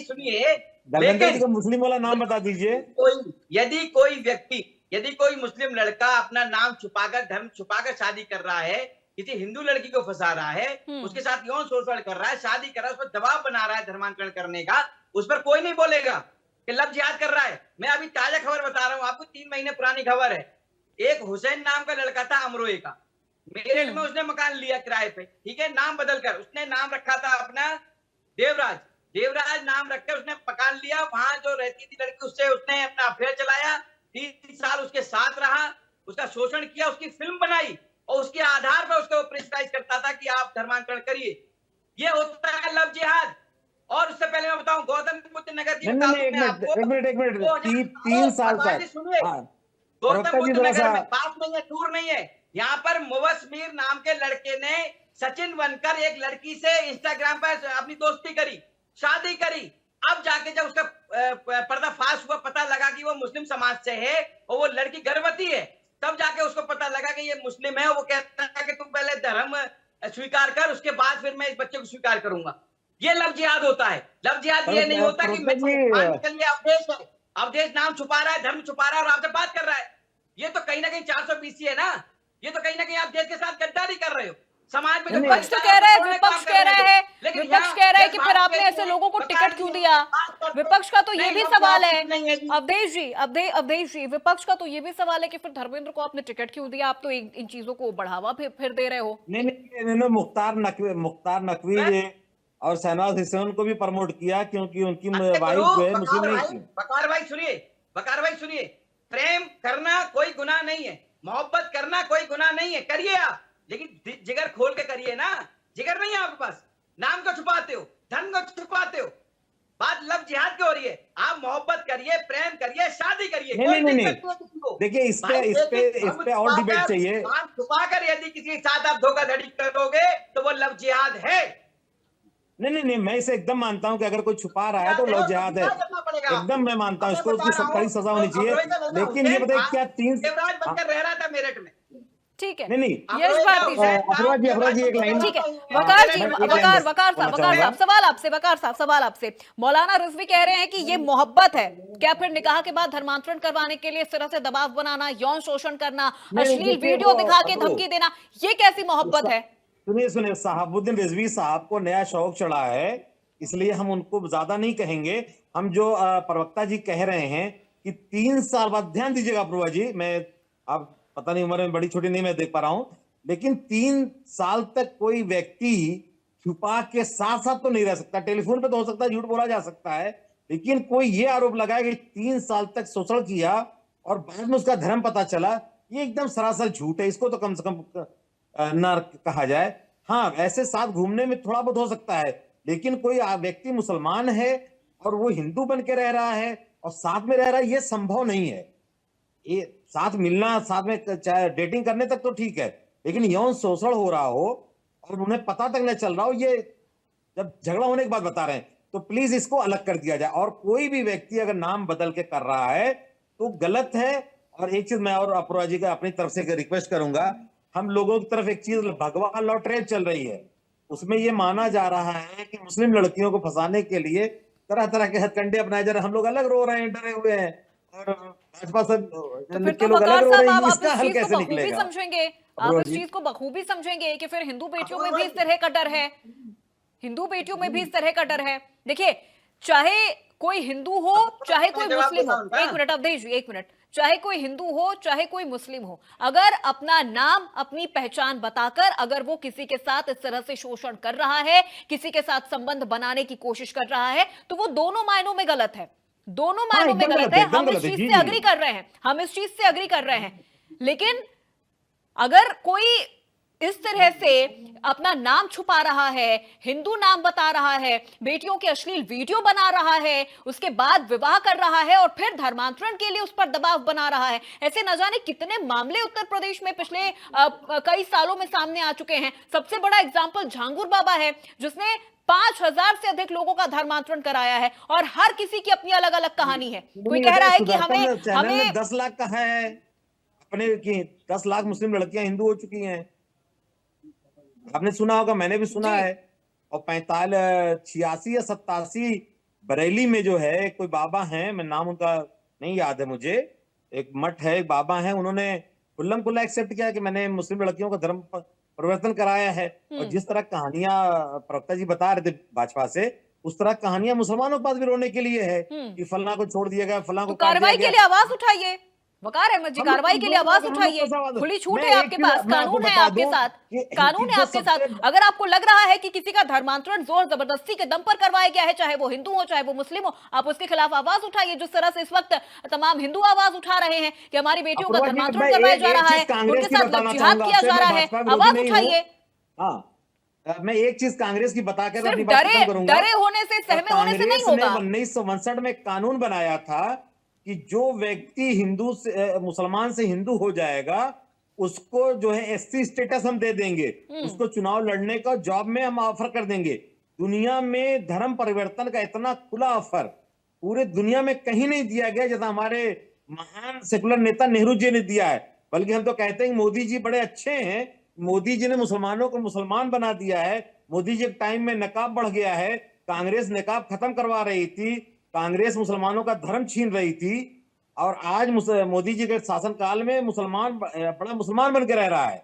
सुनिए, धर्मेंद्र जी का मुस्लिम वाला नाम बता दीजिए। यदि कोई मुस्लिम लड़का अपना नाम छुपाकर, धर्म छुपाकर शादी कर रहा है, किसी हिंदू लड़की को फंसा रहा है, उसके साथ यौन शोषण कर रहा है, शादी कर रहा है, उस पर दबाव बना रहा है धर्मांतरण करने का, उस पर कोई नहीं बोलेगा कि लव जिहाद कर रहा है। मैं अभी ताजा खबर बता रहा हूँ आपको, 3 महीने पुरानी खबर है। एक हुसैन नाम का लड़का था अमरोहे का, मेरठ में उसने मकान लिया किराए पे, ठीक है, नाम बदलकर। उसने नाम रखा था अपना देवराज नाम रखकर उसने मकान लिया। वहां जो रहती थी लड़की, उससे उसने अपना अफेयर चलाया, 3 साल उसके साथ रहा, उसका शोषण किया, उसकी फिल्म बनाई और उसके आधार पर उसको प्रेशराइज करता था कि आप धर्मांतरण करिए। ये होता है लव जिहाद। और उससे पहले मैं बताऊं, गौतम बुद्ध नगर की एक मिनट 3 साल तक। गौतम प्रवक्ता जी बुद्ध थोड़ा नगर सा में, पास नहीं है, दूर नहीं है। यहाँ पर मुवस्मिर नाम के लड़के ने सचिन बनकर एक लड़की से इंस्टाग्राम पर अपनी दोस्ती करी, शादी करी। अब जाके जब उसका पर्दाफाश हुआ, पता लगा कि वो मुस्लिम समाज से है और वो लड़की गर्भवती है, तब जाके उसको पता लगा कि ये मुस्लिम है। वो कहता है कि तुम पहले धर्म स्वीकार कर, उसके बाद फिर मैं इस बच्चे को स्वीकार करूंगा। ये लव जिहाद होता है। लव जिहाद ये नहीं होता कि मैं मुसलमान के लिए अवधेश है, अवधेश नाम छुपा रहा है, धर्म छुपा रहा है और आपसे बात कर रहा है। ये तो कहीं ना कहीं 420 है ना, ये तो कहीं ना कहीं आप देश के साथ गद्दारी कर रहे हो। समाज में विपक्ष तो कह रहा है, विपक्ष कह रहा है, विपक्ष कह रहा है कि फिर आपने ऐसे लोगों को टिकट क्यों दिया? विपक्ष का तो ये भी सवाल है अवधेश जी, अवधेश जी, विपक्ष का तो ये भी सवाल है कि फिर धर्मेंद्र को आपने टिकट क्यों दिया? आप तो इन चीजों को बढ़ावा फिर दे रहे हो। नहीं, मुख्तार नकवी और शहनवाज हुसैन को भी प्रमोट किया क्योंकि उनकी वाइफ जो है मुस्लिम नहीं थी। बकार भाई सुनिए, प्रेम करना कोई गुनाह नहीं है, मोहब्बत करना कोई गुनाह नहीं है, करिए आप, लेकिन जिगर खोल के करिए ना। जिगर नहीं है आपके पास, नाम को छुपाते हो, धन को छुपाते हो। बात लव जिहाद की हो रही है। आप मोहब्बत करिए, प्रेम करिए, शादी करिए। नहीं। देखिए इस पे और डिबेट चाहिए। छुपाकर यदि किसी के साथ आप धोखाधड़ी करोगे तो वो लव जिहाद है। नहीं, मैं इसे एकदम मानता हूं कि अगर कोई छुपा रहा है तो लव जिहाद है, एकदम मैं मानता हूं इसको, उसकी कड़ी सजा होनी चाहिए। लेकिन ये बताइए क्या 3 बनकर रह रहा था मेरठ में, ठीक है, नहीं यश भारती अफरोज जी एक लाइन, ठीक है, वकार साहब सवाल आपसे। मौलाना रिजवी कह रहे हैं कि ये मोहब्बत है क्या? फिर निकाह के बाद धर्मांतरण करवाने के लिए इस तरह से दबाव बनाना, यौन शोषण करना, अश्लील वीडियो दिखा के धमकी देना, ये कैसी मोहब्बत है? सुनिए, साहबुद्दीन रिजवी साहब को नया शौक चढ़ा है, इसलिए हम उनको ज्यादा नहीं कहेंगे। हम जो प्रवक्ता जी कह रहे हैं कि 3 साल बाद, ध्यान दीजिएगा अप्रूवा जी, मैं आप पता नहीं उम्र में बड़ी छोटी नहीं मैं देख पा रहा हूं, लेकिन 3 साल तक कोई व्यक्ति छुपा के साथ साथ तो नहीं रह सकता। टेलीफोन पे तो हो सकता है, झूठ बोला जा सकता है, लेकिन कोई ये आरोप लगाए कि 3 साल तक शोषण किया और बाद में उसका धर्म पता चला, ये एकदम सरासर झूठ है। इसको तो कम से कम ना कहा जाए। हाँ, ऐसे साथ घूमने में थोड़ा बहुत हो सकता है, लेकिन कोई व्यक्ति मुसलमान है और वो हिंदू बन के रह रहा है और साथ में रह रहा है, ये संभव नहीं है। ये साथ मिलना, साथ में चाहे डेटिंग करने तक तो ठीक है, लेकिन यौन शोषण हो रहा हो और उन्हें पता तक न चल रहा हो, ये जब झगड़ा होने के बाद बता रहे हैं, तो प्लीज इसको अलग कर दिया जाए। और कोई भी व्यक्ति अगर नाम बदल के कर रहा है तो गलत है। और एक चीज मैं और अपूर्वा जी का अपनी तरफ से रिक्वेस्ट करूंगा, हम लोगों की तरफ एक चीज भगवान लव ट्रेप चल रही है, उसमें ये माना जा रहा है कि मुस्लिम लड़कियों को फंसाने के लिए तरह तरह के हथकंडे अपनाए जा रहे हैं। हम लोग अलग रो रहे हैं, डरे हुए हैं, और भाजपा से तो लोग अलग रो रहे हैं। आप इसका हल कैसे निकलेगा? आप इस चीज को बखूबी समझेंगे कि फिर हिंदू बेटियों में भी इस तरह का डर है, हिंदू बेटियों में भी इस तरह का डर है। देखिए, चाहे कोई हिंदू हो चाहे कोई मुस्लिम हो, एक मिनट अवधेश जी, एक मिनट, चाहे कोई हिंदू हो चाहे कोई मुस्लिम हो, अगर अपना नाम अपनी पहचान बताकर अगर वो किसी के साथ इस तरह से शोषण कर रहा है, किसी के साथ संबंध बनाने की कोशिश कर रहा है, तो वो दोनों मायनों में गलत है, दोनों मायनों में गलत है। हम इस चीज से अग्री कर रहे हैं, हम इस चीज से अग्री कर रहे हैं। लेकिन अगर कोई इस तरह से अपना नाम छुपा रहा है, हिंदू नाम बता रहा है, बेटियों के अश्लील वीडियो बना रहा है, उसके बाद विवाह कर रहा है और फिर धर्मांतरण के लिए उस पर दबाव बना रहा है, ऐसे न जाने कितने मामले उत्तर प्रदेश में पिछले कई सालों में सामने आ चुके हैं। सबसे बड़ा एग्जाम्पल झांगुर बाबा है, जिसने 5000 से अधिक लोगों का धर्मांतरण कराया है और हर किसी की अपनी अलग अलग कहानी है। कोई कह रहा है कि हमें 10 लाख का है अपने की, 10 लाख मुस्लिम लड़कियां हिंदू हो चुकी हैं, आपने सुना होगा, मैंने भी सुना है। और 86 या 87 बरेली में जो है कोई बाबा हैं, मैं नाम उनका नहीं याद है मुझे, एक मठ है, एक बाबा हैं, उन्होंने खुल्लम खुल्ला एक्सेप्ट किया कि मैंने मुस्लिम लड़कियों का धर्म परिवर्तन कराया है। और जिस तरह कहानियां प्रवक्ता जी बता रहे थे भाजपा से, उस तरह कहानियां मुसलमानों के पास भी रोने के लिए है कि फलाना को छोड़ दिया गया, फलाना को कार्रवाई के लिए आवाज उठाइए, वकार अहमद जी, कार्रवाई के लिए आवाज उठाइए, खुली छूट है आपके पास, कानून है आपके साथ, कानून है आपके साथ। अगर आपको लग रहा है कि किसी का धर्मांतरण जोर जबरदस्ती के दम पर करवाया गया है, चाहे वो हिंदू हो चाहे वो मुस्लिम हो, आप उसके खिलाफ आवाज उठाइए। जिस तरह से इस वक्त तमाम हिंदू आवाज उठा रहे हैं कि हमारी बेटियों का धर्मांतरण करवाया जा रहा है, उनके साथ जिहाद किया जा रहा है, आवाज उठाइए। मैं एक चीज कांग्रेस की बताकर अपनी बात खत्म करूंगा। डरे होने से, सहमे होने से नहीं होगा। 1959 में कानून बनाया था कि जो व्यक्ति हिंदू से मुसलमान से हिंदू हो जाएगा उसको जो है एससी स्टेटस हम दे देंगे, उसको चुनाव लड़ने का जॉब में हम ऑफर कर देंगे। दुनिया में धर्म परिवर्तन का इतना खुला ऑफर पूरे दुनिया में कहीं नहीं दिया गया जैसा हमारे महान सेकुलर नेता नेहरू जी ने दिया है। बल्कि हम तो कहते हैं मोदी जी बड़े अच्छे हैं, मोदी जी ने मुसलमानों को मुसलमान बना दिया है। मोदी जी के टाइम में नकाब बढ़ गया है, कांग्रेस नकाब खत्म करवा रही थी, कांग्रेस मुसलमानों का धर्म छीन रही थी, और आज मोदी जी के शासनकाल में मुसलमान बड़ा मुसलमान बन के रह रहा है।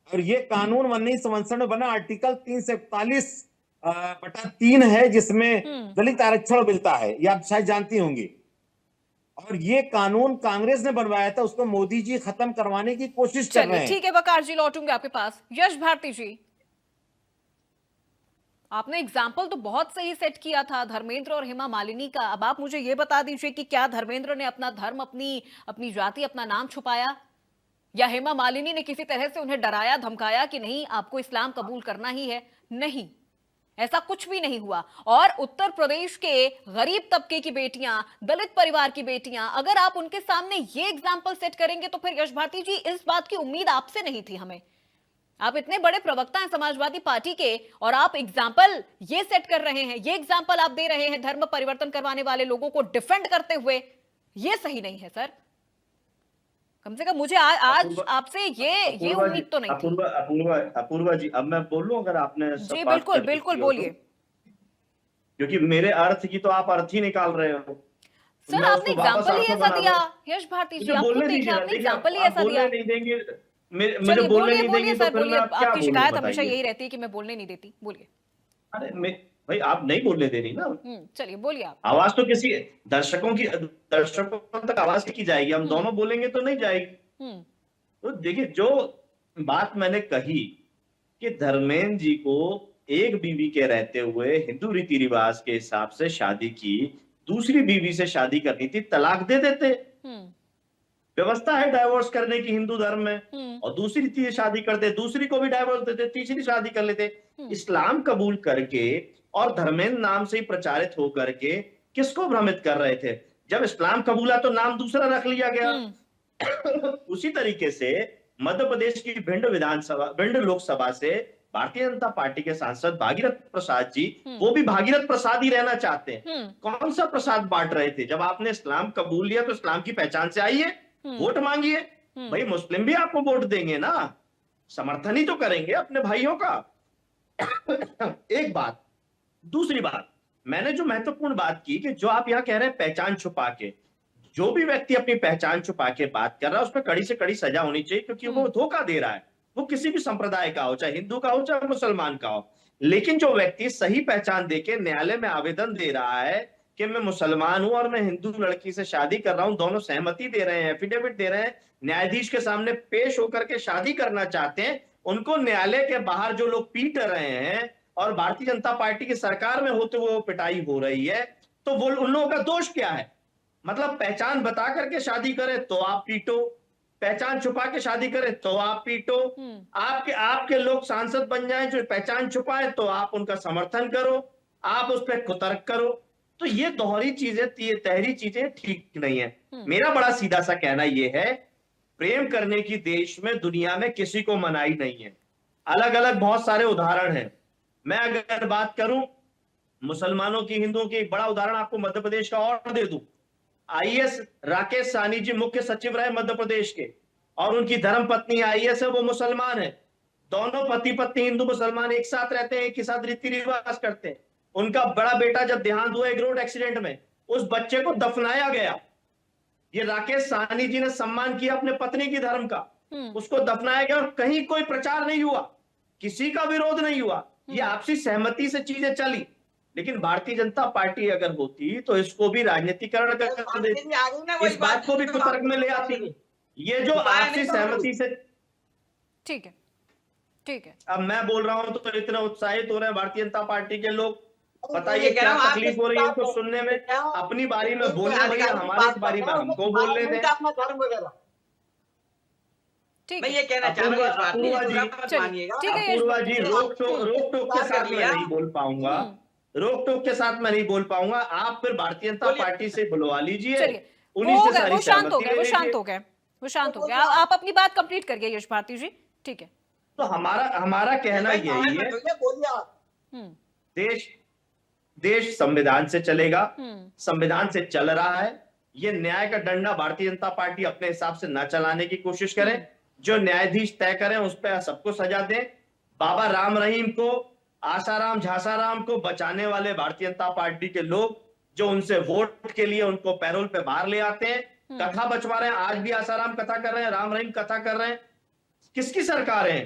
और ये कानून 1967 में बना, आर्टिकल 341/3 है जिसमें दलित आरक्षण मिलता है, ये आप शायद जानती होंगी। और ये कानून कांग्रेस ने बनवाया था, उसको मोदी जी खत्म करवाने की कोशिश कर रहे हैं। ठीक है वकार जी, लौटूंगे आपके पास। यश भारती जी, आपने एग्जाम्पल तो बहुत सही सेट किया था धर्मेंद्र और हेमा मालिनी का। अब आप मुझे ये बता दीजिए कि क्या धर्मेंद्र ने अपना धर्म, अपनी जाति, अपना नाम छुपाया, या हेमा मालिनी ने किसी तरह से उन्हें डराया धमकाया कि नहीं आपको इस्लाम कबूल करना ही है? नहीं, ऐसा कुछ भी नहीं हुआ। और उत्तर प्रदेश के गरीब तबके की बेटियां, दलित परिवार की बेटियां, अगर आप उनके सामने ये एग्जाम्पल सेट करेंगे तो फिर यश भारती जी इस बात की उम्मीद आपसे नहीं थी हमें। आप इतने बड़े प्रवक्ता हैं समाजवादी पार्टी के और आप एग्जाम्पल ये सेट कर रहे हैं, ये एग्जाम्पल आप दे रहे हैं धर्म परिवर्तन करवाने वाले लोगों को डिफेंड करते हुए, ये सही नहीं है सर। कम से कम मुझे आज आपसे ये उम्मीद तो नहीं थी। अपूर्वा जी, अब मैं बोलूं अगर आपने जी बिल्कुल बिल्कुल बोलिए। क्योंकि मेरे अर्थ की तो आप अर्थ ही निकाल रहे हो सर। आपने एग्जाम्पल ही ऐसा दिया यश भारती जी, आप खुद देखिए, आपने एग्जाम्पल ही ऐसा दिया। नहीं देंगे मुझे बोलने नहीं देंगे सर, बोलिए। आपकी शिकायत हमेशा यही रहती है कि मैं बोलने नहीं देती, बोलिए। अरे भाई आप नहीं बोलने दे रही ना। चलिए बोलिए आप। आवाज तो किसी दर्शकों तक आवाज की जाएगी, हम दोनों बोलेंगे तो नहीं जाएगी। तो देखिए, जो बात मैंने कही कि धर्मेंद्र जी को एक बीवी के रहते हुए हिंदू रीति रिवाज के हिसाब से शादी की, दूसरी बीवी से शादी करनी थी, तलाक दे देते। व्यवस्था है डाइवोर्स करने की हिंदू धर्म में, और दूसरी थी शादी करते, दूसरी को भी डाइवोर्स देते, तीसरी शादी कर लेते। इस्लाम कबूल करके और धर्मेंद्र नाम से ही प्रचारित होकर के किसको भ्रमित कर रहे थे? जब इस्लाम कबूला तो नाम दूसरा रख लिया गया। उसी तरीके से मध्य प्रदेश की भिंड लोकसभा से भारतीय जनता पार्टी के सांसद भागीरथ प्रसाद जी, वो भी भागीरथ प्रसाद ही रहना चाहते हैं। कौन सा प्रसाद बांट रहे थे? जब आपने इस्लाम कबूल लिया तो इस्लाम की पहचान से आइए, वोट मांगिए। भाई मुस्लिम भी आपको वोट देंगे ना, समर्थन ही तो करेंगे अपने भाइयों का। एक बात। दूसरी बात, मैंने जो महत्वपूर्ण बात की कि जो आप यहाँ कह रहे हैं पहचान छुपा के, जो भी व्यक्ति अपनी पहचान छुपा के बात कर रहा है उसमें कड़ी से कड़ी सजा होनी चाहिए, क्योंकि वो धोखा दे रहा है। वो किसी भी संप्रदाय का हो, चाहे हिंदू का हो चाहे मुसलमान का हो। लेकिन जो व्यक्ति सही पहचान देके न्यायालय में आवेदन दे रहा है कि मैं मुसलमान हूं और मैं हिंदू लड़की से शादी कर रहा हूं, दोनों सहमति दे रहे हैं, एफिडेविट दे रहे हैं, न्यायाधीश के सामने पेश होकर के शादी करना चाहते हैं, उनको न्यायालय के बाहर जो लोग पीट रहे हैं और भारतीय जनता पार्टी की सरकार में होते हुए पिटाई हो रही है, तो वो उन लोगों का दोष क्या है? मतलब पहचान बता करके शादी करे तो आप पीटो, पहचान छुपा के शादी करे तो आप पीटो। आपके लोग सांसद बन जाएं जो पहचान छुपाए तो आप उनका समर्थन करो, आप उस पर कुतर्क करो। तो ये दोहरी चीजें, तहरी चीजें ठीक नहीं है। मेरा बड़ा सीधा सा कहना यह है, प्रेम करने की देश में दुनिया में किसी को मनाही नहीं है। अलग अलग बहुत सारे उदाहरण हैं। मैं अगर बात करूं मुसलमानों की, हिंदुओं की, एक बड़ा उदाहरण आपको मध्य प्रदेश का और दे दूं। आईएएस राकेश साहनी जी मुख्य सचिव रहे मध्य प्रदेश के, और उनकी धर्म पत्नी आईएएस है, वो मुसलमान है। दोनों पति पत्नी हिंदू मुसलमान एक साथ रहते हैं, एक ही साथ रीति रिवाज करते हैं। उनका बड़ा बेटा जब देहांत हुआ एक रोड एक्सीडेंट में, उस बच्चे को दफनाया गया। ये राकेश साहनी जी ने सम्मान किया अपने पत्नी की धर्म का, उसको दफनाया गया और कहीं कोई प्रचार नहीं हुआ, किसी का विरोध नहीं हुआ। ये आपसी सहमति से चीजें चली। लेकिन भारतीय जनता पार्टी अगर होती तो इसको भी राजनीतिकरण कर देती, इस बात को भी कुतर्क में ले आती। ये जो आपसी सहमति से, ठीक है, ठीक है। अब मैं बोल रहा हूं तो इतने उत्साहित हो रहे हैं भारतीय जनता पार्टी के लोग, बताइए क्या तकलीफ हो रही है इनको सुनने में। अपनी बारी में बोलने भैया, हमारी बारी में हमको बोलने दें। मैं ये कहना चाहूंगा अपूर्वा जी, रोक टोक के साथ मैं नहीं बोल पाऊंगा, रोक टोक के साथ मैं नहीं बोल पाऊंगा। आप फिर भारतीय जनता पार्टी से बुलवा लीजिए उन्हीं वो हो से गए, सारी वो शांत हो सहमति गए, ले वो लीजिए। शांत हो गए, वो शांत हो गए। आप अपनी बात कंप्लीट करिए यश भारती जी, ठीक है। तो हमारा कहना यही है, हम्म देश देश संविधान से चलेगा, हम्म संविधान से चल रहा है। ये न्याय का डंडा भारतीय जनता पार्टी अपने हिसाब से न चलाने की कोशिश करे। जो न्यायाधीश तय करें उस पर सबको सजा दें। बाबा राम रहीम को, आसाराम झासाराम को बचाने वाले भारतीय जनता पार्टी के लोग, जो उनसे वोट के लिए उनको पैरोल पे बाहर ले आते हैं, कथा बचवा रहे हैं। आज भी आसाराम कथा कर रहे हैं, राम रहीम कथा कर रहे हैं। किसकी सरकार है?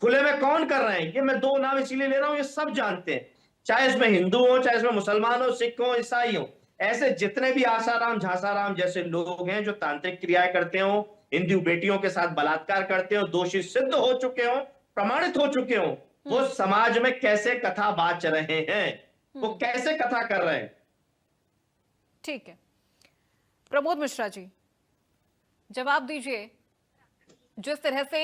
खुले में कौन कर रहे हैं? ये मैं दो नाम इसीलिए ले रहा हूं, ये सब जानते हैं, चाहे इसमें हिंदू हो, चाहे इसमें मुसलमान हो, सिख हो, ईसाई हो। ऐसे जितने भी आसाराम झासाराम जैसे लोग हैं जो तांत्रिक क्रियाएं करते हो, हिंदू बेटियों के साथ बलात्कार करते हो, दोषी सिद्ध हो चुके हो, प्रमाणित हो चुके हो, वो समाज में कैसे कथा बाच रहे हैं, वो कैसे कथा कर रहे हैं? ठीक है, प्रमोद मिश्रा जी जवाब दीजिए। जिस तरह से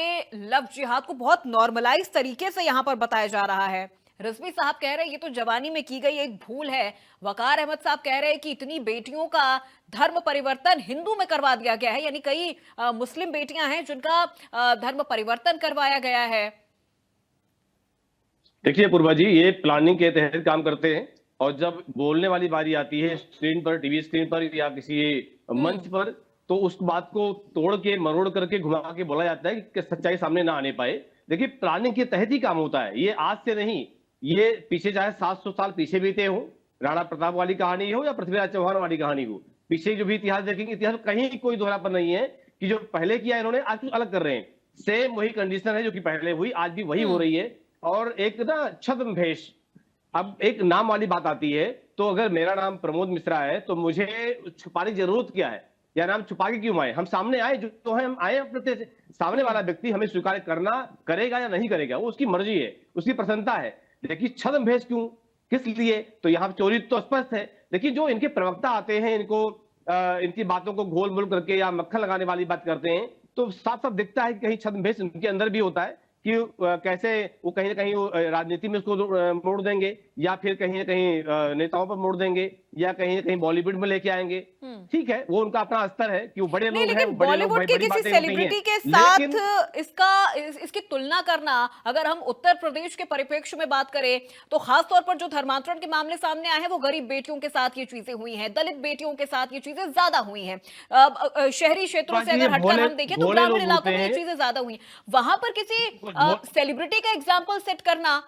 लव जिहाद को बहुत नॉर्मलाइज तरीके से यहां पर बताया जा रहा है, रिजवी साहब कह रहे हैं ये तो जवानी में की गई एक भूल है। वकार अहमद साहब कह रहे हैं कि इतनी बेटियों का धर्म परिवर्तन हिंदू में करवा दिया गया है, यानी कई मुस्लिम बेटियां हैं जिनका धर्म परिवर्तन करवाया गया है। देखिए पूर्वा जी, ये प्लानिंग के तहत काम करते हैं, और जब बोलने वाली बारी आती है स्क्रीन पर, टीवी स्क्रीन पर या किसी मंच पर, तो उस बात को तोड़ के मरोड़ करके घुमा के बोला जाता है कि सच्चाई सामने ना आने पाए। देखिए प्लानिंग के तहत ही काम होता है, ये आज से नहीं, ये पीछे चाहे 700 साल पीछे बीते हो, राणा प्रताप वाली कहानी हो या पृथ्वीराज चौहान वाली कहानी हो, पीछे जो भी इतिहास देखेंगे, इतिहास कहीं कोई दोहरापन नहीं है कि जो पहले किया इन्होंने आज कुछ अलग कर रहे हैं। सेम वही कंडीशन है जो कि पहले हुई, आज भी वही हो रही है। और एक ना छद्मवेश, अब एक नाम वाली बात आती है, तो अगर मेरा नाम प्रमोद मिश्रा है तो मुझे छुपाने की जरूरत क्या है, या नाम छुपा के क्यों आए? हम सामने आए जो है, हम आए अपने सामने वाला व्यक्ति हमें स्वीकार करना करेगा या नहीं करेगा वो उसकी मर्जी है, उसकी प्रसन्नता है। लेकिन छद्मवेश क्यों, किस लिए? तो यहाँ चोरी तो स्पष्ट है। लेकिन जो इनके प्रवक्ता आते हैं, इनको इनकी बातों को गोल मोल करके या मक्खन लगाने वाली बात करते हैं, तो साफ साफ दिखता है कि कहीं छद्मवेश इनके अंदर भी होता है कि कैसे वो कहीं ना कहीं वो राजनीति में उसको मोड़ देंगे, या फिर कहीं ना कहीं नेताओं पर मोड़ देंगे, या कहीं ना कहीं बॉलीवुड में लेके आएंगे। ठीक है, वो उनका अपना स्तर है कि वो बड़े लोग हैं, लेकिन बड़े लोग बॉलीवुड भाई के बड़ी किसी बातें होती हैं। सेलिब्रिटी के लेकिन साथ इसकी तुलना करना, अगर हम उत्तर प्रदेश के परिप्रेक्ष्य में बात करें तो खासतौर पर जो धर्मांतरण के मामले सामने आए हैं वो गरीब बेटियों के साथ ये चीजें हुई हैं, दलित बेटियों के साथ ये चीजें ज्यादा हुई हैं। शहरी क्षेत्रों से अगर हटकर हम देखें तो ग्रामीण इलाकों में ये चीजें ज्यादा हुई हैं। वहां पर किसी सेलिब्रिटी का एग्जाम्पल सेट करना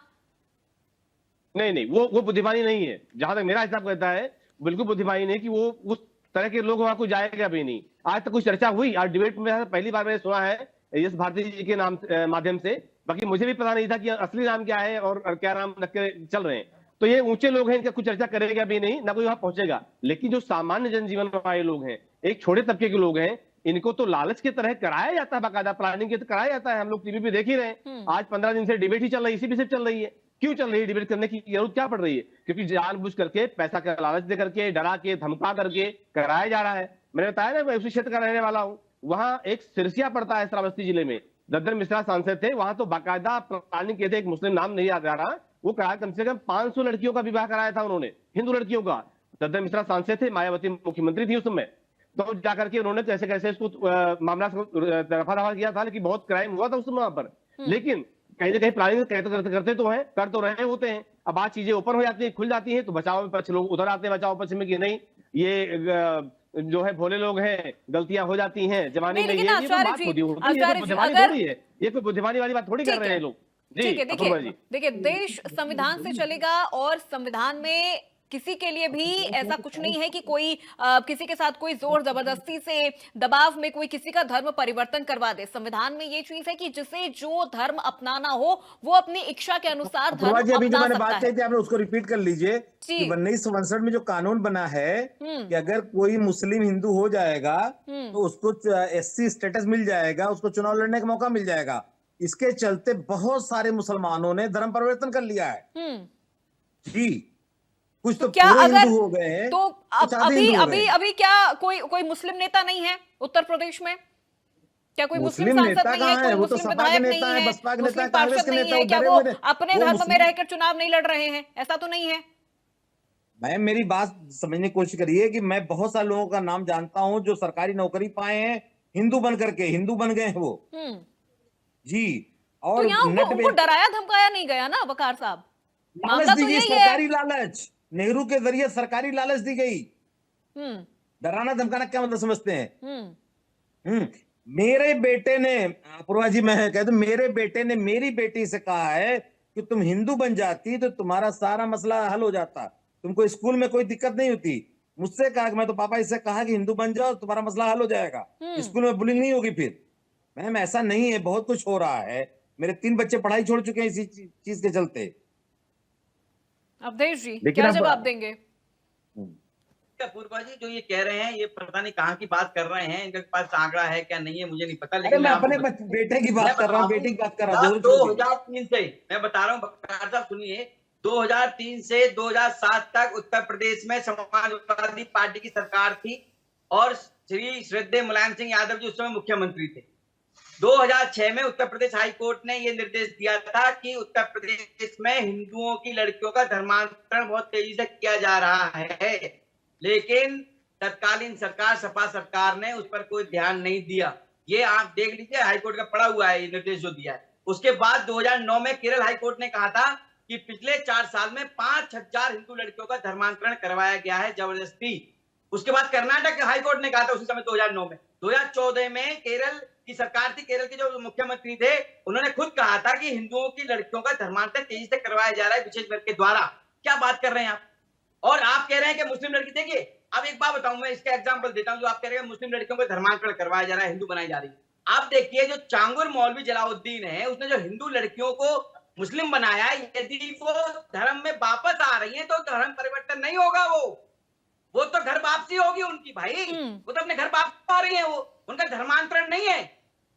नहीं, वो बुद्धिमानी नहीं है, जहां तक मेरा हिसाब कहता है, बिल्कुल बुद्धिमानी नहीं कि वो उस तरह के लोग वहां को जाएगा भी नहीं। आज तक कुछ चर्चा हुई, आज डिबेट में पहली बार मैंने सुना है यश भारती जी के नाम माध्यम से, बाकी मुझे भी पता नहीं था कि असली नाम क्या है और क्या नाम रख के चल रहे हैं। तो ये ऊंचे लोग हैं, इनका कुछ चर्चा करेगा भी नहीं, ना कोई वहां पहुंचेगा। लेकिन जो सामान्य जनजीवन वाले लोग हैं, एक छोटे तबके के लोग हैं, इनको तो लालच की तरह कराया जाता है, बाकायदा प्लानिंग के तो कराया जाता है। हम लोग टीवी पे देख ही रहे हैं, आज 15 दिन से डिबेट ही चल रही है, इसी भी से चल रही है। क्यों चल रही है? डिबेट करने की जरूरत क्या पड़ रही है? क्योंकि जानबूझ करके पैसा का लालच दे करके, डरा के, धमका करके कराया जा रहा है। मैंने बताया ना, मैं उसी क्षेत्र का रहने वाला हूं, वहां एक सिरसिया पड़ता है श्रावस्ती जिले में, दद्दन मिश्रा सांसद थे, वहां तो बाकायदा प्लानिंग किए थे, एक मुस्लिम नाम नहीं याद आ रहा, वो कराया, कम से कम 500 लड़कियों का विवाह कराया था उन्होंने, हिंदू लड़कियों का। दद्दन मिश्रा सांसद थे, मायावती मुख्यमंत्री थी उस समय, तो जाकर के उन्होंने कैसे कैसे इसको मामला रफा दफा किया था, लेकिन बहुत क्राइम हुआ था उस समय वहां पर। लेकिन कहीं ना कहीं प्लानिंग करते तो हैं, कर तो रहे होते हैं। अब आज चीजें ओपन हो जाती है, खुल जाती है, तो बचाव पक्ष लोग उधर आते हैं, बचाव पक्ष में कि नहीं ये जो है भोले लोग हैं, गलतियां हो जाती हैं जमाने में, ये बात होती है, बुद्धिमानी थोड़ी है, ये कोई बुद्धिमानी वाली बात थोड़ी कर रहे हैं लोग। ठीक है, देखिए देश संविधान से चलेगा, और संविधान में किसी के लिए भी ऐसा कुछ नहीं है कि कोई किसी के साथ कोई जोर जबरदस्ती से दबाव में कोई किसी का धर्म परिवर्तन करवा दे। संविधान में ये चीज है कि जिसे जो धर्म अपनाना हो वो अपनी इच्छा के अनुसार धर्म अभी जो अपना मैंने सकता बात है। कही थी, आपने उसको रिपीट कर लीजिए कि 1962 में जो कानून बना है कि अगर कोई मुस्लिम हिंदू हो जाएगा तो उसको SC स्टेटस मिल जाएगा, उसको चुनाव लड़ने का मौका मिल जाएगा। इसके चलते बहुत सारे मुसलमानों ने धर्म परिवर्तन कर लिया है जी। कुछ तो क्या पूरे अगर हिंदू हो गए हैं, तो अभी क्या कोई मुस्लिम नेता नहीं है उत्तर प्रदेश में? क्या कोई मुस्लिम सांसद नहीं है, कोई मुस्लिम विधायक नहीं है, मुस्लिम पार्षद नहीं है? क्या वो अपने धर्म में रहकर चुनाव नहीं लड़ रहे हैं? ऐसा तो नहीं है। मैं मेरी बात समझने की कोशिश करिए कि मैं बहुत सारे लोगों का नाम जानता हूं जो सरकारी नौकरी पाए हैं हिंदू बन करके, हिंदू बन गए हैं वो जी। तो और यहाँ नेट उनको डराया धमकाया नहीं गया ना वकार साहब, लालच मामला दी तो गई, यही है। सरकारी लालच, नेहरू के जरिए सरकारी लालच दी गई। डराना धमकाना क्या मतलब समझते हैं? मेरे बेटे ने, अपूर्वा जी मैं कह दूं, मेरे बेटे ने मेरी बेटी से कहा है कि तुम हिंदू बन जाती तो तुम्हारा सारा मसला हल हो जाता, तुमको स्कूल में कोई दिक्कत नहीं होती। मुझसे कहा कि मैं तो पापा इससे कहा कि हिंदू बन जाओ तुम्हारा मसला हल हो जाएगा, स्कूल में बुलिंग नहीं होगी। फिर मैम ऐसा नहीं है, बहुत कुछ हो रहा है। मेरे 3 बच्चे पढ़ाई छोड़ चुके हैं इसी चीज के चलते। अवधेश जी लेकिन क्या अब जवाब देंगे? अपूर्वा जी जो ये कह रहे हैं ये पता नहीं कहाँ की बात कर रहे हैं, इनके पास आंकड़ा है क्या नहीं है मुझे नहीं पता, अरे लेकिन मैं आपको अपने बेटे की बात कर रहा हूँ, बेटी की बात कर रहा हूँ। 2003 से मैं बता रहा हूँ बकार साहब सुनिए, 2003 से 2007 तक उत्तर प्रदेश में समाजवादी पार्टी की सरकार थी और श्री श्रद्धेय मुलायम सिंह यादव जी उस समय मुख्यमंत्री थे। 2006 में उत्तर प्रदेश हाई कोर्ट ने यह निर्देश दिया था कि उत्तर प्रदेश में हिंदुओं की लड़कियों का धर्मांतरण बहुत तेजी से किया जा रहा है, लेकिन तत्कालीन सरकार सपा सरकार ने उस पर कोई ध्यान नहीं दिया। ये आप देख लीजिए, हाईकोर्ट का पड़ा हुआ है ये निर्देश जो दिया है। उसके बाद 2009 में केरल हाईकोर्ट ने कहा था कि पिछले 4 साल में 5000 हिंदू लड़कियों का धर्मांतरण करवाया गया है जबरदस्ती। उसके बाद कर्नाटक हाईकोर्ट ने कहा था उसी समय 2009 में। 2014 में केरल की सरकार थी, केरल के जो मुख्यमंत्री थे उन्होंने खुद कहा था कि हिंदुओं की लड़कियों का धर्मांतरण तेजी से करवाया जा रहा है विशेष वर्ग के द्वारा। क्या बात कर रहे हैं आप? और आप कह रहे हैं कि मुस्लिम लड़की, देखिए अब एक बात बताऊं, मैं इसका एग्जांपल देता हूं, जो आप कह रहे हैं मुस्लिम लड़कियों को धर्मांतरण करवाया जा रहा है, हिंदू बनाई जा रही है। आप देखिए जो चांगुर मौलवी जलाउद्दीन है उसने जो हिंदू लड़कियों को मुस्लिम बनाया, यदि वो धर्म में वापस आ रही है तो धर्म परिवर्तन नहीं होगा, वो तो घर वापसी होगी उनकी भाई, वो तो अपने घर वापस आ रही है, वो उनका धर्मांतरण नहीं है।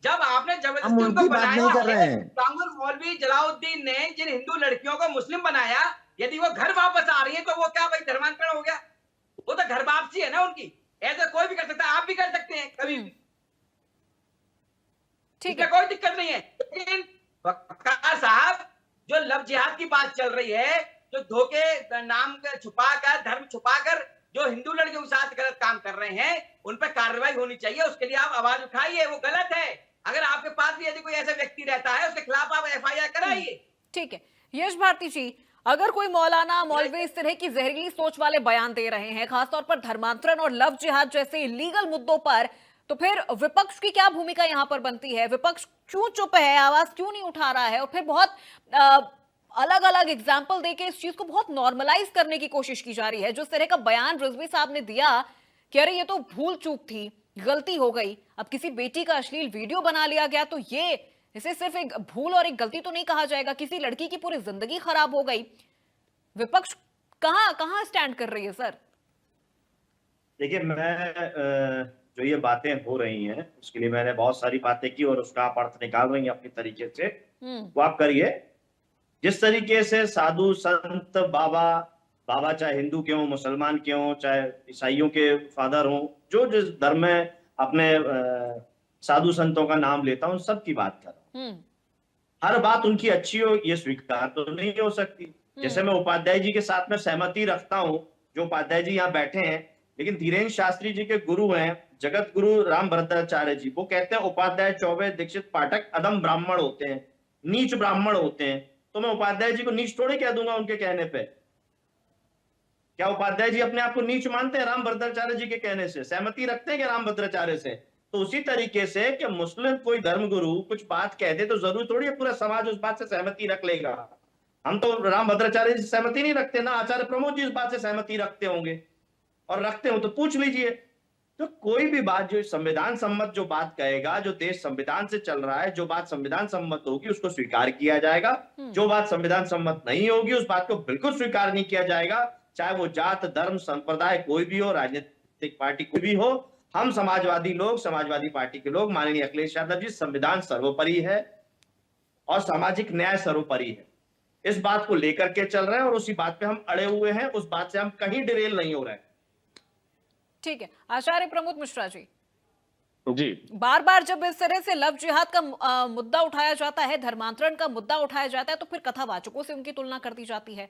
जब आपने जबरदस्ती उनको बनाया है, चांगुर मौलवी जलाउद्दीन ने जिन हिंदू लड़कियों को मुस्लिम बनाया, यदि वो घर वापस आ रही है तो वो क्या भाई धर्मांतरण हो गया? वो तो घर वापसी है ना उनकी। ऐसा कोई भी कर सकता है, आप भी कर सकते हैं कभी भी, ठीक है, कोई दिक्कत नहीं है। लेकिन वकार साहब जो लव जिहाद की बात चल रही है, जो धोखे नाम छुपाकर, धर्म छुपाकर जो हिंदू लड़कियों के साथ गलत काम कर रहे हैं उन पर कार्रवाई होनी चाहिए, उसके लिए आप आवाज उठाइए, वो गलत है। अगर आपके पास भी यदि कोई ऐसा व्यक्ति रहता है उसके खिलाफ आप FIR कराइए। ठीक है यश भारती जी, अगर कोई मौलाना मौलवी इस तरह की जहरीली सोच वाले बयान दे रहे हैं खासतौर पर धर्मांतरण और लव जिहाद जैसे इलीगल मुद्दों पर, तो फिर विपक्ष की क्या भूमिका यहां पर बनती है? विपक्ष क्यों चुप है, आवाज क्यों नहीं उठा रहा है? और फिर बहुत अलग अलग एग्जाम्पल देके इस चीज को बहुत नॉर्मलाइज करने की कोशिश की जा रही है। जो इस तरह का बयान रिजवी साहब ने दिया कि अरे ये तो भूल चूक थी, गलती हो गई, अब किसी बेटी का अश्लील वीडियो बना लिया गया तो ये इसे सिर्फ एक भूल और एक गलती तो नहीं कहा जाएगा, किसी लड़की की पूरी जिंदगी खराब हो गई। विपक्ष कहां स्टैंड कर रही है सर? देखिए मैं जो ये बातें हो रही हैं उसके लिए मैंने बहुत सारी बातें की और उसका आप अर्थ निकाल रही हैं अपनी तरीके से, वो आप करिए। जिस तरीके से साधु संत बाबा चाहे हिंदू के हों, मुसलमान के हों, चाहे ईसाइयों के फादर हों, जो जिस धर्म में अपने साधु संतों का नाम लेता हूं, सबकी बात कर रहा हूं। हर बात उनकी अच्छी हो ये स्वीकार तो नहीं हो सकती। जैसे मैं उपाध्याय जी के साथ में सहमति रखता हूं, जो उपाध्याय जी यहाँ बैठे हैं, लेकिन धीरेन्द्र शास्त्री जी के गुरु हैं जगत गुरु राम भद्राचार्य जी, वो कहते हैं उपाध्याय चौबे दीक्षित पाठक अधम ब्राह्मण होते हैं, नीच ब्राह्मण होते हैं। तो मैं उपाध्याय जी को नीच थोड़े कह दूंगा उनके कहने पे। क्या उपाध्याय जी अपने आप को नीच मानते हैं राम भद्राचार्य जी के कहने से? सहमति रखते हैं क्या राम भद्राचार्य से? तो उसी तरीके से कि मुस्लिम कोई धर्मगुरु कुछ बात कह दे तो जरूरी थोड़ी है पूरा समाज उस बात से सहमति रख लेगा। हम तो राम भद्राचार्य जी से सहमति नहीं रखते ना, आचार्य प्रमोद जी इस बात से सहमति रखते होंगे, और रखते हो तो पूछ लीजिए। तो कोई भी बात जो संविधान सम्मत जो बात कहेगा, जो देश संविधान से चल रहा है, जो बात संविधान सम्मत होगी उसको स्वीकार किया जाएगा, जो बात संविधान सम्मत नहीं होगी उस बात को बिल्कुल स्वीकार नहीं किया जाएगा, चाहे वो जात धर्म संप्रदाय कोई भी हो, राजनीतिक पार्टी कोई भी हो। हम समाजवादी लोग, समाजवादी पार्टी के लोग, माननीय अखिलेश यादव जी, संविधान सर्वोपरि है और सामाजिक न्याय सर्वोपरि है, इस बात को लेकर के चल रहे हैं और उसी बात पे हम अड़े हुए हैं, उस बात से हम कहीं डिरेल नहीं हो रहे हैं। ठीक है आचार्य प्रमोद मिश्रा जी, बार बार जब इस तरह से लव जिहाद का मुद्दा उठाया जाता है, धर्मांतरण का मुद्दा उठाया जाता है, तो फिर कथावाचकों से उनकी तुलना कर दी जाती है।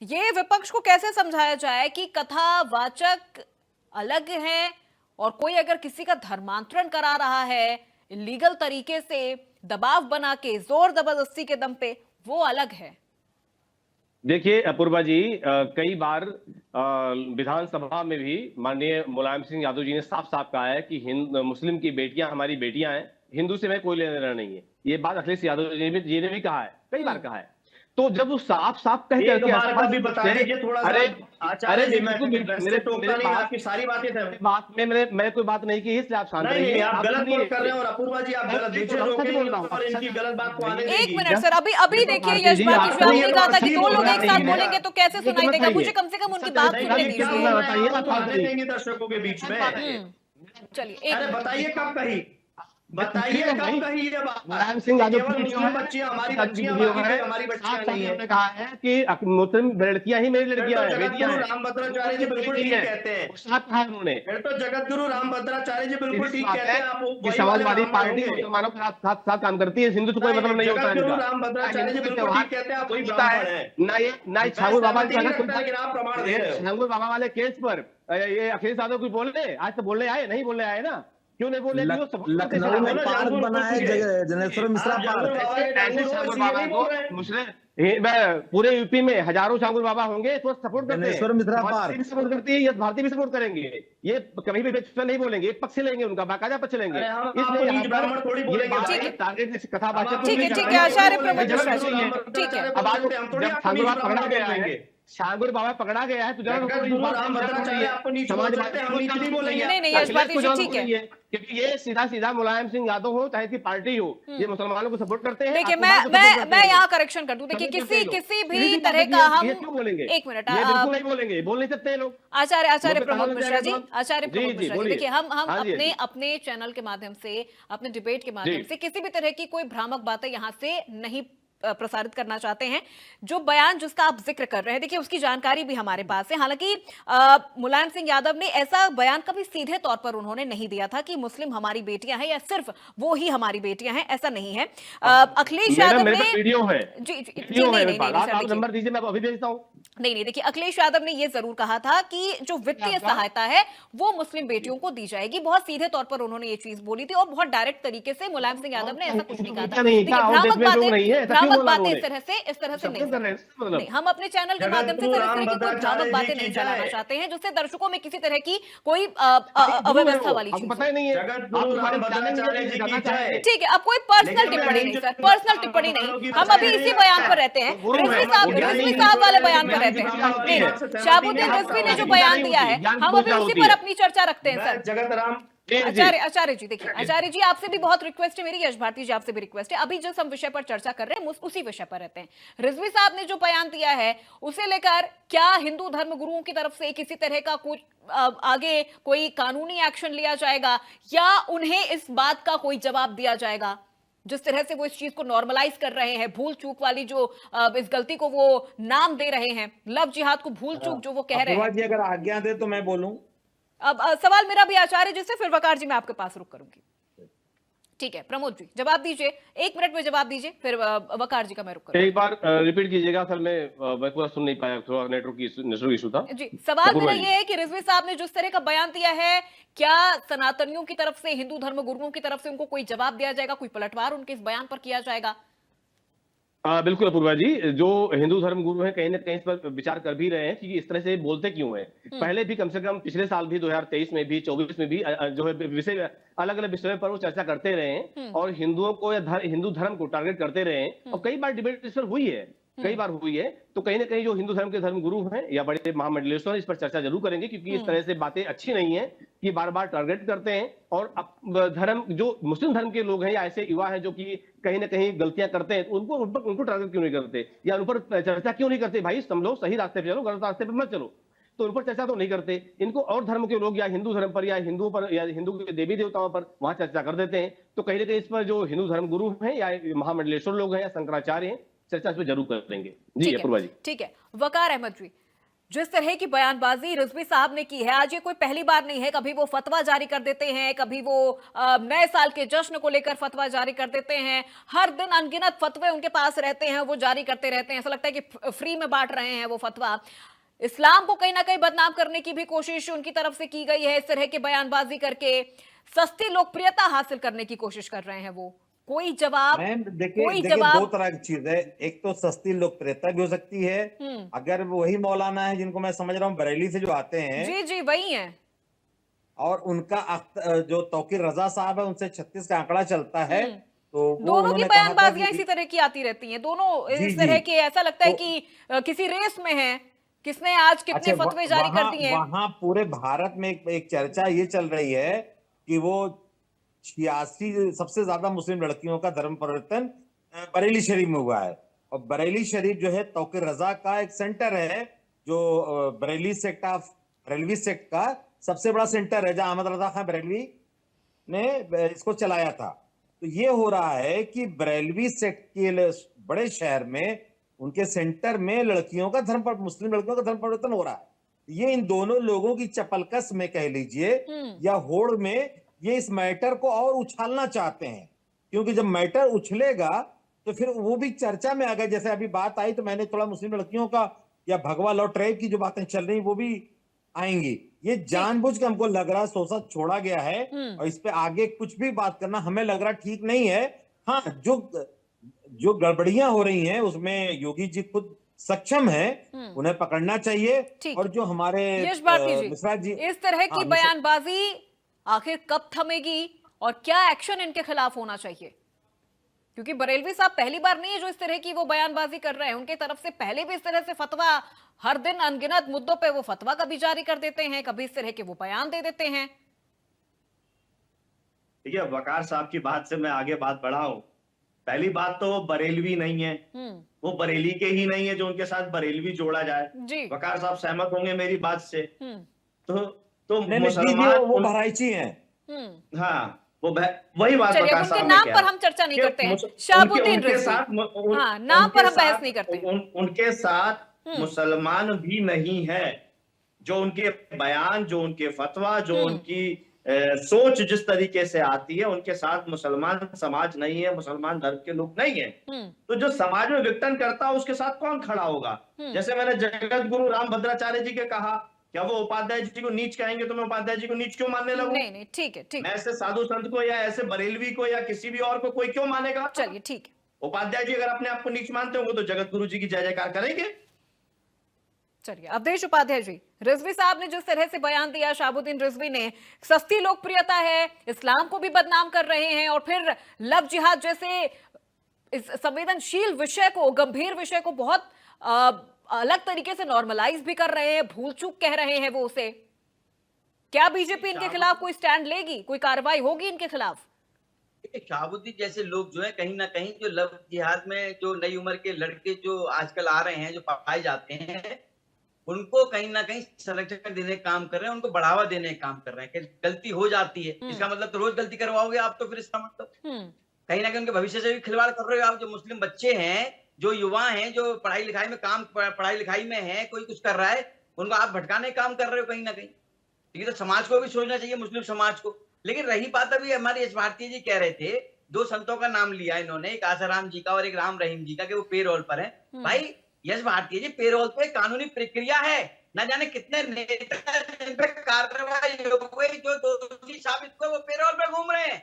ये विपक्ष को कैसे समझाया जाए कि कथावाचक अलग है और कोई अगर किसी का धर्मांतरण करा रहा है इलीगल तरीके से, दबाव बना के, जोर जबरदस्ती के दम पे, वो अलग है। देखिए अपूर्वा जी, कई बार विधानसभा में भी माननीय मुलायम सिंह यादव जी ने साफ साफ कहा है कि मुस्लिम की बेटियां हमारी बेटियां हैं, हिंदू से मैं कोई लेना देना नहीं है। ये बात अखिलेश यादव जी ने भी कहा है, कई बार कहा है। तो जब वो साफ साफ कह एक बार का भी बता दीजिए थोड़ा सा। आचार्य जी, मैं मेरे टोकता नहीं, आपकी सारी बातें बात में मैं कोई बात नहीं की, इसलिए आप शांत रहिए। नहीं, आप गलत बोल कर रहे हैं और अपूर्वा जी आप गलत दूसरे लोगों के इनकी गलत बात को आने एक मिनट सर, अभी देखिए यशपाल जी, आपने कहा था कि दो लोग एक साथ बोलेंगे तो कैसे सुनाई देगा, मुझे कम से कम उनकी बात सुनने दीजिए। देंगे दर्शकों के बीच में। चलिए अरे बताइए कब कही, बताइए कब कही ये बात। मुलायम सिंह यादव बच्चियां हमारी बच्चियां हमारी बच्चियां नहीं है। कहा है कि मुस्लिम लड़कियां ही मेरी लड़कियां हैं, बेटियां हैं। रामभद्राचार्य जी बिल्कुल ठीक कहते हैं, उन्होंने फिर तो जगत गुरु रामभद्राचार्य जी बिल्कुल ठीक कहते हैं। आप समाजवादी पार्टी मुसलमानों के साथ काम करती है, हिंदू तो कोई मतलब नहीं होता है। रामभद्राचार्य जी बिल्कुल ठीक कहते हैं, आप वही ब्राह्मण हैं। ना छागुर बाबा लेकिन आप प्रमाण दे रहे हो। छागुर बाबा वाले केस पर ये अखिलेश यादव कुछ बोल रहे, आज तो बोलने आए, नहीं बोलने आए ना, क्यों नहीं बोले? लखनऊ में पार्क बना है जनेश्वर मिश्रा पार्क। ऐसे छागुर बाबा को मुस्लिम पूरे यूपी में हजारों छागुर बाबा होंगे तो सपोर्ट करते हैं, जनेश्वर मिश्रा पार्क सपोर्ट करती है, भारतीय भी सपोर्ट करेंगे। ये कभी भी नहीं बोलेंगे, एक पक्ष लेंगे, उनका बाकायदा पक्ष लेंगे। इसलिए टारगेट कथावाचक ठीक है आचार्य प्रमोद मिश्रा जी, ठीक है। अब आज जब छागुर बाबा पकड़ा गया है, छागुर बाबा पकड़ा गया है तो जरा नहीं यशपाल जी ठीक है, क्योंकि ये सीधा मुलायम सिंह यादव हो चाहे इसकी पार्टी हो, ये मुसलमानों को सपोर्ट करते हैं। देखिए मैं यहाँ करेक्शन कर दूं, देखिए किसी भी तरह का हम बोलेंगे, एक मिनट बिल्कुल नहीं बोलेंगे, बोल नहीं सकते लोग। आचार्य प्रमोद मिश्रा जी, देखिए हम अपने चैनल के माध्यम से, अपने डिबेट के माध्यम से किसी भी तरह की कोई भ्रामक बातें यहाँ से नहीं प्रसारित करना चाहते हैं। जो बयान जिसका आप जिक्र कर रहे हैं, देखिए उसकी जानकारी भी हमारे पास है। हालांकि मुलायम सिंह यादव ने ऐसा बयान कभी सीधे तौर पर उन्होंने नहीं दिया था कि मुस्लिम हमारी बेटियां हैं या सिर्फ वो ही हमारी बेटियां हैं, ऐसा नहीं है। अखिलेश यादव ने वीडियो है, नंबर दीजिए, मैं अभी भेजता हूं। नहीं देखिए अखिलेश यादव ने यह जरूर कहा था कि जो वित्तीय सहायता है वो मुस्लिम बेटियों को दी जाएगी। बहुत सीधे तौर पर उन्होंने ये चीज बोली थी और बहुत डायरेक्ट तरीके से मुलायम सिंह यादव ने ऐसा कुछ नहीं कहा था। भ्रामक बातें इस तरह से नहीं, हम अपने चैनल के माध्यम से भ्रामक बातें नहीं चलाना चाहते हैं जिससे दर्शकों में किसी तरह की कोई अव्यवस्था वाली चीज पता ही नहीं है। ठीक है, अब कोई पर्सनल टिप्पणी नहीं सर, पर्सनल टिप्पणी नहीं, हम अभी इसी बयान पर रहते हैं, रिजवी साहब वाले बयान पर रहते हैं। शहाबुद्दीन रिजवी ने जो बयान दिया है हम अभी उसी पर अपनी चर्चा रखते हैं सर। जगत राम आचार्य जी, देखिए आचार्य जी आपसे भी बहुत रिक्वेस्ट है मेरी, यश भारती जी आपसे भी रिक्वेस्ट है, अभी जिस हम विषय पर चर्चा कर रहे हैं उसी विषय पर रहते हैं। रिजवी साहब ने जो बयान दिया है उसे लेकर क्या हिंदू धर्म गुरुओं की तरफ से किसी तरह का कुछ आगे कोई कानूनी एक्शन लिया जाएगा या उन्हें इस बात का कोई जवाब दिया जाएगा? जिस तरह से वो इस चीज को नॉर्मलाइज कर रहे हैं, भूल चूक वाली जो इस गलती को वो नाम दे रहे हैं, लव जिहाद को भूल चूक जो वो कह रहे हैं। अगर आज्ञा दे तो मैं बोलूं। अब सवाल मेरा भी आचार्य जी से, फिर वकार जी मैं आपके पास रुक करूंगी। ठीक है प्रमोद जी जवाब दीजिए, 1 मिनट में जवाब दीजिए, फिर वकार जी का मैं रुक करूंगी। एक बार रिपीट कीजिएगा, असल में मैं पूरा सुन नहीं पाया, थोड़ा नेटवर्क इशू था जी। सवाल मेरा ये है कि रिजवी साहब ने जिस तरह का बयान दिया है, क्या सनातनियों की तरफ से, हिंदू धर्म गुरुओं की तरफ से उनको कोई जवाब दिया जाएगा, कोई पलटवार उनके इस बयान पर किया जाएगा? बिल्कुल अपूर्वा जी, जो हिंदू धर्म गुरु हैं कहीं ना कहीं इस पर विचार कर भी रहे हैं कि इस तरह से बोलते क्यों हैं। पहले भी कम से कम पिछले साल भी 2023 में भी 24 में भी जो है विषय अलग अलग विषयों पर वो चर्चा करते रहे हैं और हिंदुओं को या हिंदू धर्म को टारगेट करते रहे हैं और कई बार डिबेट इस पर हुई है, कई बार हुई है। तो कहीं ना कहीं जो हिंदू धर्म के धर्म गुरु हैं या बड़े महामंडलेश्वर इस पर चर्चा जरूर करेंगे, क्योंकि इस तरह से बातें अच्छी नहीं है कि बार बार टारगेट करते हैं और धर्म जो मुस्लिम धर्म के लोग हैं या ऐसे युवा हैं जो कि कहीं ना कहीं गलतियां करते हैं, उनको टारगेट क्यों नहीं करते या उन पर चर्चा क्यों नहीं करते? भाई तुम लोग सही रास्ते पर चलो, गलत रास्ते पर मत चलो, तो उन पर चर्चा तो नहीं करते। इनको और धर्म के लोग या हिंदू धर्म पर या हिंदुओं पर या हिंदू के देवी देवताओं पर वहां चर्चा कर देते हैं। तो कहीं ना कहीं इस पर जो हिंदू धर्म गुरु हैं या महामंडलेश्वर लोग हैं या शंकराचार्य हैं, चर्चा इस पर जरूर करेंगे। जी अपूर्वा जी। ठीक है वकार अहमद जी, जिस तरह की बयानबाजी रिजवी साहब ने की है, आज ये कोई पहली बार नहीं है। कभी वो फतवा जारी कर देते हैं, कभी वो नए साल के जश्न को लेकर फतवा जारी कर देते हैं। हर दिन अनगिनत फतवे उनके पास रहते हैं, वो जारी करते रहते हैं। ऐसा लगता है कि फ्री में बांट रहे हैं वो फतवा। इस्लाम को कहीं ना कहीं बदनाम करने की भी कोशिश उनकी तरफ से की गई है। इस तरह की बयानबाजी करके सस्ती लोकप्रियता हासिल करने की कोशिश कर रहे हैं वो। कोई जवाब, मैम देखिए कोई देखिए जवाब। दो तरह की चीज है। एक तो सस्ती लोकप्रियता भी हो सकती है, अगर वही मौलाना है जिनको मैं समझ रहा हूँ बरेली से जो आते हैं, जी जी वही है, और उनका जो तौकीर रजा साहब है उनसे 36 का आंकड़ा चलता है, तो वो दोनों की उन्होंने कहा था बयानबाजियां कि इसी तरह की आती रहती हैं। दोनों जी इस तरह जी के, ऐसा लगता है तो कि किसी रेस में है, किसने आज कितने अच्छा फतवे जारी कर दिए हैं। वहां पूरे भारत में एक चर्चा ये चल रही है कि वो 86 सबसे ज्यादा मुस्लिम लड़कियों का धर्म परिवर्तन बरेली शरीफ में हुआ है। और बरेली शरीफ जो है तौकीर रजा का एक सेंटर है, जो Bareilly sect of Barelvi sect का सबसे बड़ा सेंटर है, जहां अहमद रजा खान बरेलवी ने इसको चलाया था। तो ये हो रहा है कि बरेलवी सेक्ट के बड़े शहर में उनके सेंटर में लड़कियों का मुस्लिम लड़कियों का धर्म परिवर्तन हो रहा है। ये इन दोनों लोगों की चपलकस में कह लीजिए या होड़ में ये इस मैटर को और उछालना चाहते हैं, क्योंकि जब मैटर उछलेगा तो फिर वो भी चर्चा में आ गए। जैसे अभी बात आई तो मैंने थोड़ा मुस्लिम लड़कियों का या भगवा लॉ ट्रेब की जो बातें चल रही वो भी आएंगी। ये जानबूझ के हमको लग रहा है सोचा छोड़ा गया है, और इस पे आगे कुछ भी बात करना हमें लग रहा ठीक नहीं है। हाँ, जो गड़बड़ियां हो रही हैं उसमें योगी जी खुद सक्षम है, उन्हें पकड़ना चाहिए। और जो हमारे यश भारती जी, मिश्रा जी, इस तरह की बयानबाजी आखिर कब थमेगी और क्या एक्शन इनके खिलाफ होना चाहिए? क्योंकि बरेलवी साहब पहली बार नहीं है जो इस तरह की वो बयानबाजी कर रहे हैं। उनके तरफ से पहले भी इस तरह से फतवा, हर दिन अनगिनत मुद्दों पे वो फतवा कभी जारी कर देते हैं, कभी इस तरह के वो बयान दे देते हैं। देखिए, वकार साहब की बात से मैं आगे बात बढ़ाऊं। पहली बात तो वो बरेलवी नहीं है, वो बरेली के ही नहीं है जो उनके साथ बरेलवी जोड़ा जाए। वकार साहब सहमत होंगे मेरी बात से। तो मुसलमान वो बहराइची हैं। हाँ, वो वही बात चलिए, वकार उनके साहब नाम पर हम चर्चा नहीं करते हैं। शाहबुद्दीन रिजवी, हाँ, नाम पर हम बहस नहीं करते। उनके साथ मुसलमान भी नहीं है। जो उनके बयान, जो उनके फतवा, जो उनकी सोच जिस तरीके से आती है, उनके साथ मुसलमान समाज नहीं है, मुसलमान धर्म के लोग नहीं है। तो जो समाज में विघटन करता है उसके साथ कौन खड़ा होगा? जैसे मैंने जगत गुरु रामभद्राचार्य जी के कहा, क्या वो उपाध्याय जी को नीच कहेंगे तो मैं उपाध्याय जी को नीच क्यों मानने लगूं? नहीं, ठीक है, ठीक है। मैं ऐसे साधु संत को या ऐसे बरेलवी को या किसी भी और को कोई क्यों मानेगा? चलिए, ठीक है। उपाध्याय जी अगर अपने आप को नीच मानते होंगे तो जगत गुरु जी की जय जयकार करेंगे। चलिए, अवधेश उपाध्याय जी, रिजवी साहब ने जिस तरह से बयान दिया, शाहबुद्दीन रिजवी ने, सस्ती लोकप्रियता है, इस्लाम को भी बदनाम कर रहे हैं और फिर लव जिहाद जैसे इस संवेदनशील विषय को, गंभीर विषय को बहुत अलग तरीके से नॉर्मलाइज भी कर रहे हैं, भूल चूक कह रहे हैं वो उसे। क्या बीजेपी इनके खिलाफ कोई स्टैंड लेगी, कोई कार्रवाई होगी इनके खिलाफ? शाहबुद्दीन जैसे लोग जो है कहीं ना कहीं जो लव जिहाद में जो नई उम्र के लड़के जो आजकल आ रहे हैं, जो पाए जाते हैं, उनको कहीं ना कहीं संरक्षण देने का काम कर रहे हैं, उनको बढ़ावा देने का काम कर रहे हैं। कि गलती हो जाती है, इसका मतलब तो रोज गलती करवाओगे आप, तो फिर इसका मतलब कहीं ना कहीं उनके भविष्य से भी खिलवाड़ कर रहे हो आप। जो मुस्लिम बच्चे हैं, जो युवा हैं, जो पढ़ाई लिखाई में पढ़ाई लिखाई में है, कोई कुछ कर रहा है, उनको आप भटकाने का काम कर रहे हो कहीं ना कहीं। ये तो समाज को भी सोचना चाहिए, मुस्लिम समाज को। लेकिन रही बात, अभी हमारे यश भारती जी कह रहे थे, दो संतों का नाम लिया इन्होंने, एक आसाराम जी का और एक राम रहीम जी का, कि वो पेरोल पर है। भाई यश भारती जी, पेरोल पे कानूनी प्रक्रिया है, न जाने कितने नेता कार्रवाई हो गई, जो दोषी साबित हुए वो पेरोल पे घूम रहे हैं,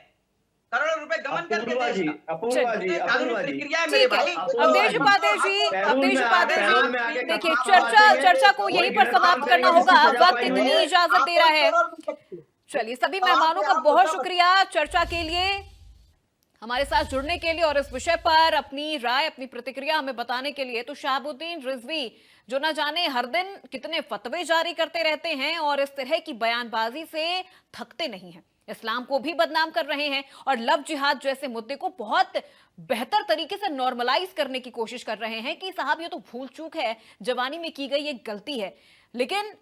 करोड़ों रुपए गमन करके देश का। कानूनी प्रक्रिया है मेरे भाई। अवधेश उपाध्याय जी, देखिए, चर्चा को यहीं पर समाप्त करना होगा, वक्त इतनी इजाजत दे रहा है। चलिए, सभी मेहमानों का बहुत शुक्रिया चर्चा के लिए, हमारे साथ जुड़ने के लिए और इस विषय पर अपनी राय, अपनी प्रतिक्रिया हमें बताने के लिए। तो शाहबुद्दीन रिजवी जो न जाने हर दिन कितने फतवे जारी करते रहते हैं और इस तरह की बयानबाजी से थकते नहीं हैं, इस्लाम को भी बदनाम कर रहे हैं और लव जिहाद जैसे मुद्दे को बहुत बेहतर तरीके से नॉर्मलाइज करने की कोशिश कर रहे हैं कि साहब ये तो भूल चूक है, जवानी में की गई एक गलती है। लेकिन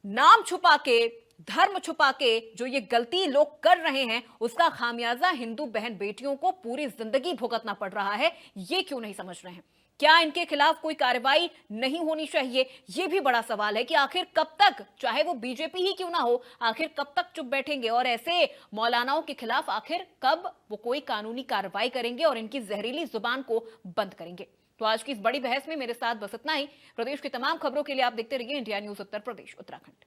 नाम छुपा के, धर्म छुपा के जो ये गलती लोग कर रहे हैं, उसका खामियाजा हिंदू बहन बेटियों को पूरी जिंदगी भुगतना पड़ रहा है। ये क्यों नहीं समझ रहे हैं? क्या इनके खिलाफ कोई कार्रवाई नहीं होनी चाहिए? ये भी बड़ा सवाल है कि आखिर कब तक, चाहे वो बीजेपी ही क्यों ना हो, आखिर कब तक चुप बैठेंगे और ऐसे मौलानाओं के खिलाफ आखिर कब वो कोई कानूनी कार्रवाई करेंगे और इनकी जहरीली जुबान को बंद करेंगे। तो आज की इस बड़ी बहस में मेरे साथ बस इतना ही। प्रदेश की तमाम खबरों के लिए आप देखते रहिए इंडिया न्यूज उत्तर प्रदेश उत्तराखंड।